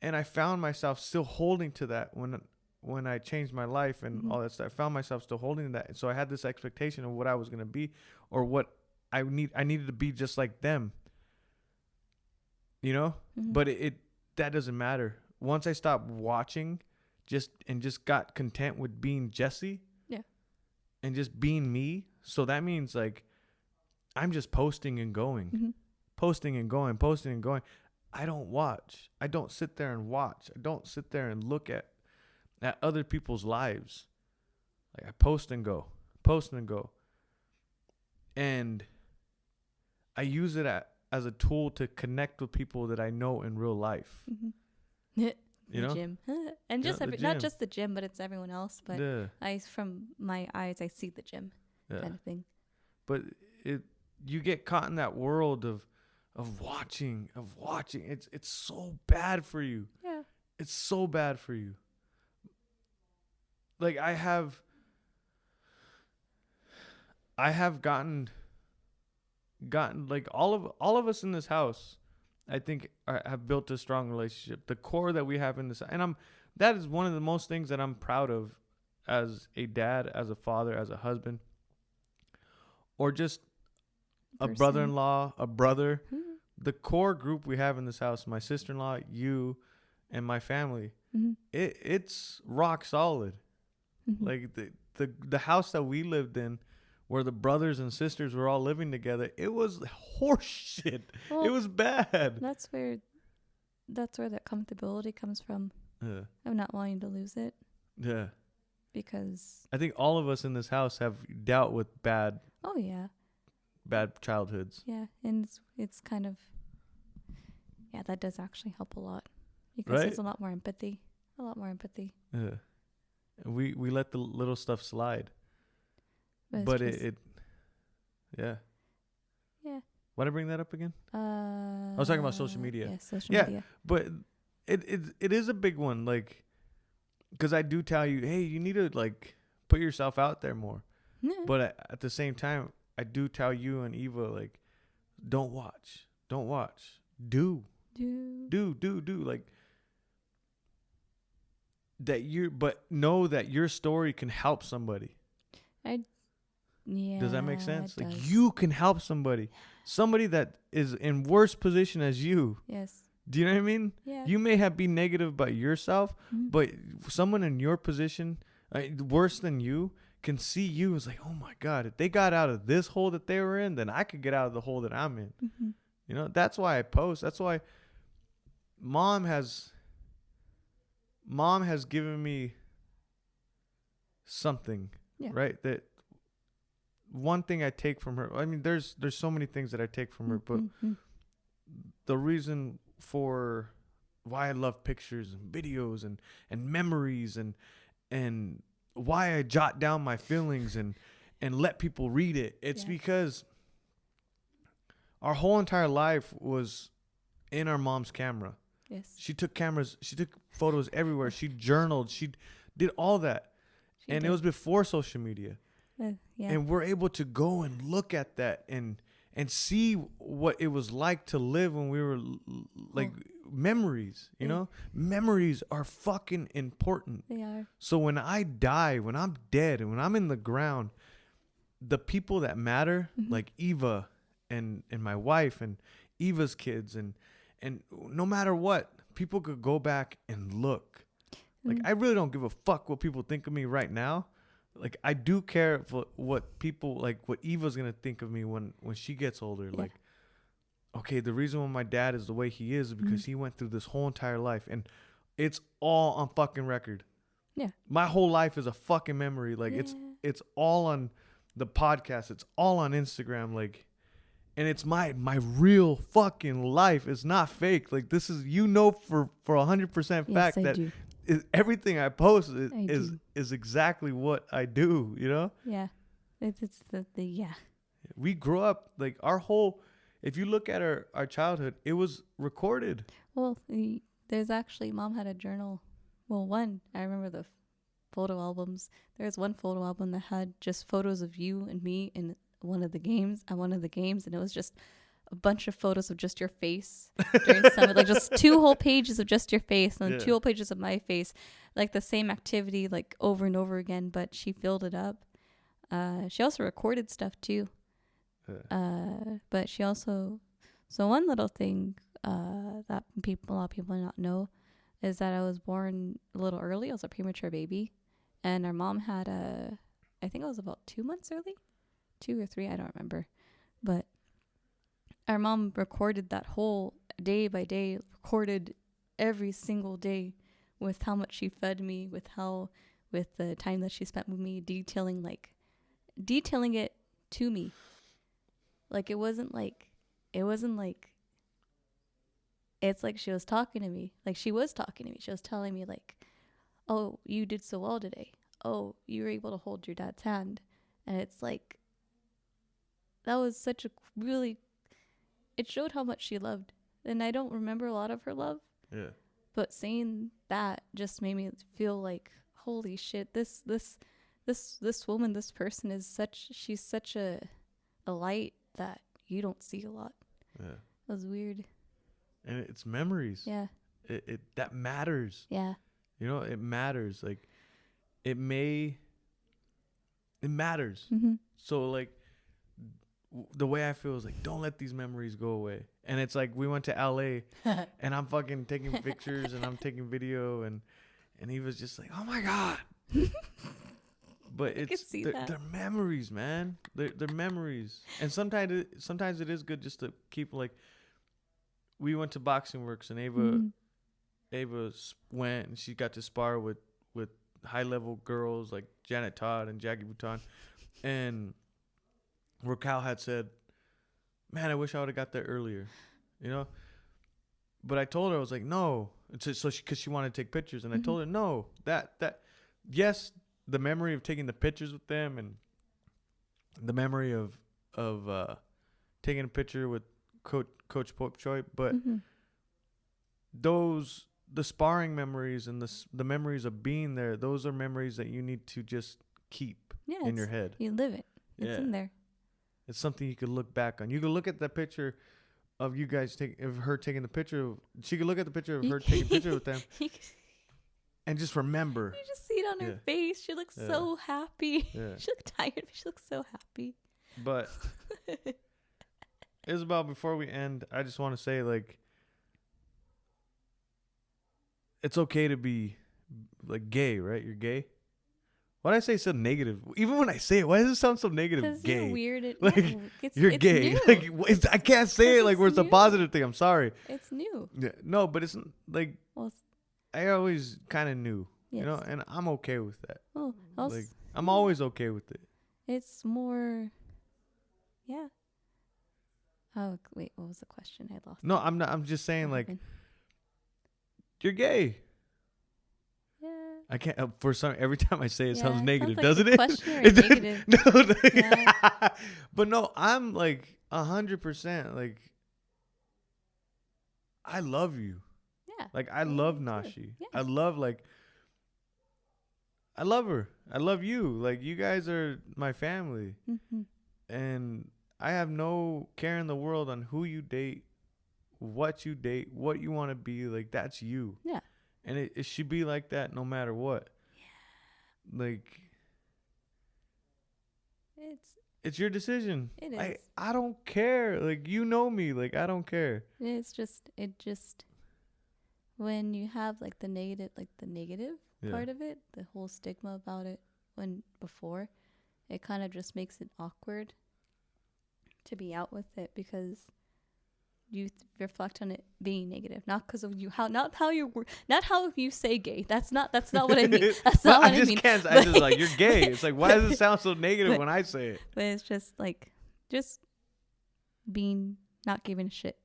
And I found myself still holding to that when I changed my life and Mhm. all that stuff. I found myself still holding to that. And so I had this expectation of what I was gonna be, or what I needed to be just like them. You know? Mhm. But it that doesn't matter. Once I stopped watching, just got content with being Jesse. Yeah. And just being me. So that means like I'm just posting and going. Mhm. Posting and going. I don't watch. I don't sit there and watch. I don't sit there and look at other people's lives. Like I post and go. And I use it as a tool to connect with people that I know in real life. Mhm. You The know? gym. And Yeah, just the not gym. just the gym, but it's everyone else. But Yeah. from my eyes, I see the gym Yeah. kind of thing. But you get caught in that world of watching. It's so bad for you. Yeah. It's so bad for you. Like I have gotten like all of us in this house, I think have built a strong relationship. The core that we have in this, and that is one of the most things that I'm proud of as a dad, as a father, as a husband, or just a Person. brother-in-law, a brother. Mhm. The core group we have in this house, my sister-in-law, you, and my family, Mhm. it's rock solid. Mhm. Like the house that we lived in, where the brothers and sisters were all living together, it was horse shit. Well, It was bad. that's where that comfortability comes from. Yeah. Of not wanting to lose it, Yeah. because I think all of us in this house have dealt with bad oh yeah, childhoods. yeah, and it's kind of, yeah, that does actually help a lot, because there's Right? a lot more empathy. Yeah. We let the little stuff slide. it's But just- it yeah. Yeah. Why'd I bring that up again? I was talking about social media. Yeah, social Yeah. media. But it is a big one, like, because I do tell you, hey, you need to like put yourself out there more. Yeah. But at the same time, I do tell you and Eva, like, don't watch. Do like that. But know that your story can help somebody. Yeah. Does that make sense? it Like does. you can help somebody that is in worse position as you. Yes. Do you know what I mean? Yeah. You may have been negative about yourself, Mhm. but someone in your position, worse than you, can see you as like, oh my God, if they got out of this hole that they were in, then I could get out of the hole that I'm in. Mhm. You know, that's why I post. That's why mom has given me something, Yeah. right? That one thing I take from her. I mean, there's so many things that I take from her, but Mhm. the reason for why I love pictures and videos and memories and why I jot down my feelings and let people read it. It's Yeah. because our whole entire life was in our mom's camera. Yes. She took photos everywhere. She journaled. She did all that. She And did. it was before social media. Yeah. And we're able to go and look at that and see what it was like to live when we were like memories, you Yeah. know? Memories are fucking important. They are. So when I die, when I'm dead, and when I'm in the ground, the people that matter, Mhm. like Eva and my wife and Eva's kids and no matter what, people could go back and look. Like, Mm. I really don't give a fuck what people think of me right now. Like, I do care for what people, like, what Eva's gonna think of me when she gets older. Yeah. Like, okay, the reason why my dad is the way he is Mm-hmm. because he went through this whole entire life, and it's all on fucking record. Yeah. My whole life is a fucking memory. Like it's all on the podcast. It's all on Instagram. Like, and it's my real fucking life. It's not fake. Like this is for 100% Yes, fact I that do. everything I post I is do. is exactly what I do. You know, Yeah. It's the yeah. we grew up like our whole. If you look at our childhood, it was recorded. Well, there's actually mom had a journal. Well, one I remember the photo albums. There's one photo album that had just photos of you and me in one of the games and it was just a bunch of photos of just your face during summer, like just 2 whole pages of just your face and then Yeah. 2 whole pages of my face, like the same activity, like over and over again. But she filled it up. She also recorded stuff too. But she also, so one little thing that a lot of people not know is that I was born a little early. I was a premature baby, and our mom had I think I was about 2 months early, 2 or 3, I don't remember, but our mom recorded that whole day by day, recorded every single day with how much she fed me, with the time that she spent with me, detailing it to me. Like it wasn't like it's like she was talking to me. Like she was talking to me. She was telling me like, "Oh, you did so well today. Oh, you were able to hold your dad's hand." And it's like that was such a really, it showed how much she loved. And I don't remember a lot of her love, Yeah. but saying that just made me feel like, holy shit, this woman, this person she's such a light that you don't see a lot. Yeah. It was weird. And it's memories. Yeah. It that matters. Yeah. You know, it matters. Like it matters. Mm-hmm. So like the way I feel is like don't let these memories go away. And it's like we went to LA and I'm fucking taking pictures and I'm taking video and he was just like, "Oh my god." But I could it's see they're, that. they're memories, man. They're memories. And sometimes it is good just to keep like we went to Boxing Works and Mhm. Ava went and she got to spar with high level girls like Janet Todd and Jackie Bouton, and Raquel had said, "Man, I wish I would have got there earlier," you know. But I told her I was like, "No," because she wanted to take pictures, and I told her no. That yes, the memory of taking the pictures with them and the memory of taking a picture with Coach Pope Choi, but Mhm. the sparring memories and the memories of being there, those are memories that you need to just keep Yeah. in your head. You live it. It's in there. It's something you could look back on. You could look at that picture of you guys of her taking the picture. She could look at the picture of her taking picture with them You and just remember. just see it on her Yeah. face. She looks Yeah. so happy. Yeah. She looked tired, but she looks so happy. But Isabel, before we end, I just want to say like it's okay to be like gay, right? You're gay. Why do I say so negative? Even when I say it, why does it sound so negative? Because Gay. you're weird. Like, it's gay. New. Like I can't say it like It's where it's a new. positive thing. I'm sorry. It's new. Yeah, no, but it's like Well, I always kind of knew, yes. you know, and I'm okay with that. Well, Like I'm always okay with it. it's more. Yeah. Oh wait, what was the question? I lost. No, I'm not. I'm just saying What like happened? you're gay. Yeah. I can't for some every time I say it Yeah, sounds it negative, sounds like doesn't a it? question or a It doesn't- negative. No, Yeah. but no, I'm like 100%. Like I love you. Yeah. Like I Yeah, love me too. Nashi. Yeah. I love I love her. I love you. Like you guys are my family, Mm-hmm. and I have no care in the world on who you date, what you date, what you want to be. Like that's you. Yeah. And it should be like that no matter what. Yeah. Like it's your decision. It is. I don't care. Like you know me. Like I don't care. It's just when you have like the negative Yeah. part of it, the whole stigma about it before, it kind of just makes it awkward to be out with it because you reflect on it being negative, not because of you, not how you say gay. That's not what I mean. That's not what I mean. I just like, you're gay. It's like, why does it sound so negative when I say it? But it's just like, just being not giving a shit.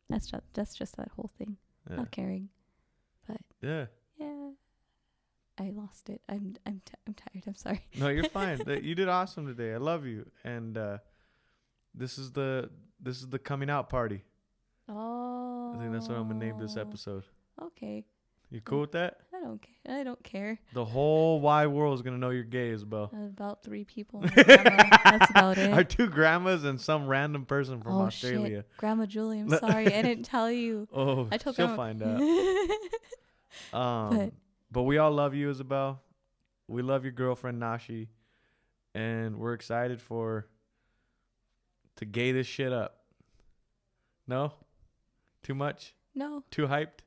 That's just that whole thing. Yeah. Not caring. But Yeah. yeah, I lost it. I'm tired. I'm sorry. No, you're fine. You did awesome today. I love you. And this is the coming out party. Oh. I think that's what I'm gonna name this episode. Okay. You cool with that? I don't care. The whole wide world is gonna know you're gay, Isabel. About 3 people. My grandma. That's about it. Our 2 grandmas and some random person from Australia. Shit. Grandma Julie, I'm sorry. I didn't tell you. Oh, I told she'll Grandma. find out. But we all love you, Isabel. We love your girlfriend, Nashi. And we're excited to gay this shit up. No? Too much? No, Too hyped?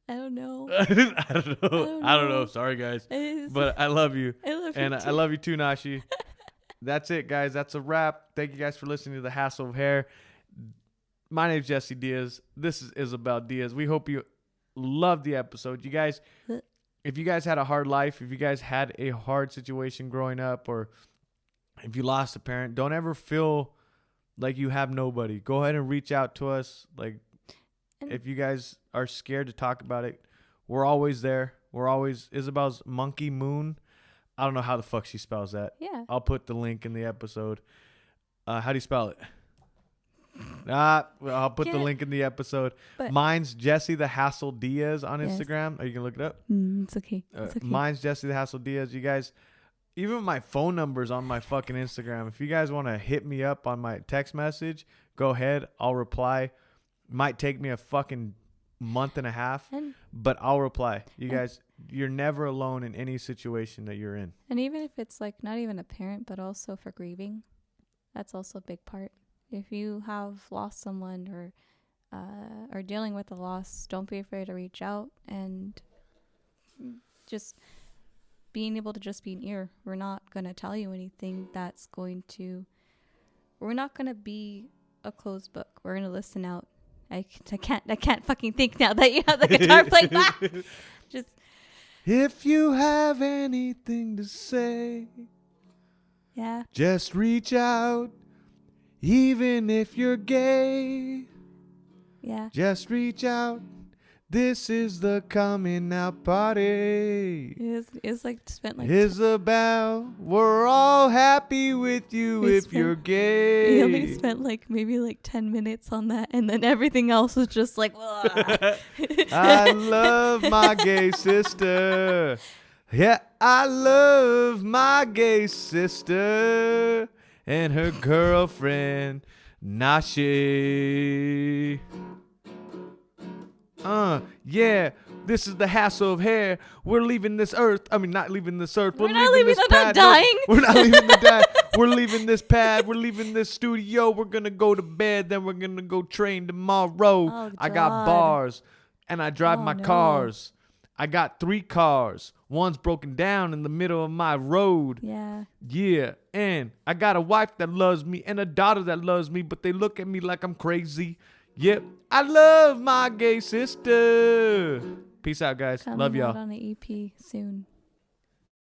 I don't know. I don't know. Sorry, guys. But I love you. I love And you I love you too, Nashi. That's it, guys. That's a wrap. Thank you guys for listening to The Hassle of Hair. My name's Jesse Diaz. This is Isabel Diaz. We hope you loved the episode. You guys, if you guys had a hard life, if you guys had a hard situation growing up, or if you lost a parent, don't ever feel like you have nobody. Go ahead and reach out to us. Like, if you guys are scared to talk about it, we're always there. We're always Isabel's Monkey Moon. I don't know how the fuck she spells that. Yeah. I'll put the link in the episode. How do you spell it? I'll put the link in the episode. Mine's Jesse the Hassle Diaz on Instagram. Are you gonna look it up? It's okay. Mine's Jesse the Hassle Diaz. You guys, even my phone number's on my fucking Instagram. If you guys want to hit me up on my text message, go ahead. I'll reply. Might take me a fucking month and a half, but I'll reply. You guys, you're never alone in any situation that you're in. And even if it's like not even a parent, but also for grieving, that's also a big part. If you have lost someone or are dealing with a loss, don't be afraid to reach out and just being able to just be an ear. We're not going to tell you anything that's going to, we're not going to be a closed book. We're going to listen out. I can't fucking think now that you have the guitar playing. Just, if you have anything to say, yeah, just reach out. Even if you're gay, yeah, just reach out. This is the coming out party. It's like spent like Isabel, we're all happy with you if you're gay. We only spent like maybe like 10 minutes on that, and then everything else was just like, I love my gay sister. Yeah, I love my gay sister and her girlfriend, Nashi. Yeah, this is the hassle of hair. We're leaving this earth. I mean, not leaving this earth. We're not leaving this pad. We're not leaving the die. We're leaving this pad. We're leaving this studio. We're going to go to bed. Then we're going to go train tomorrow. Oh, I got bars, and I drive my cars. I got 3 cars. One's broken down in the middle of my road. Yeah. Yeah. And I got a wife that loves me and a daughter that loves me, but they look at me like I'm crazy. Yep. I love my gay sister. Peace out, guys. Coming Love y'all. out on an EP soon.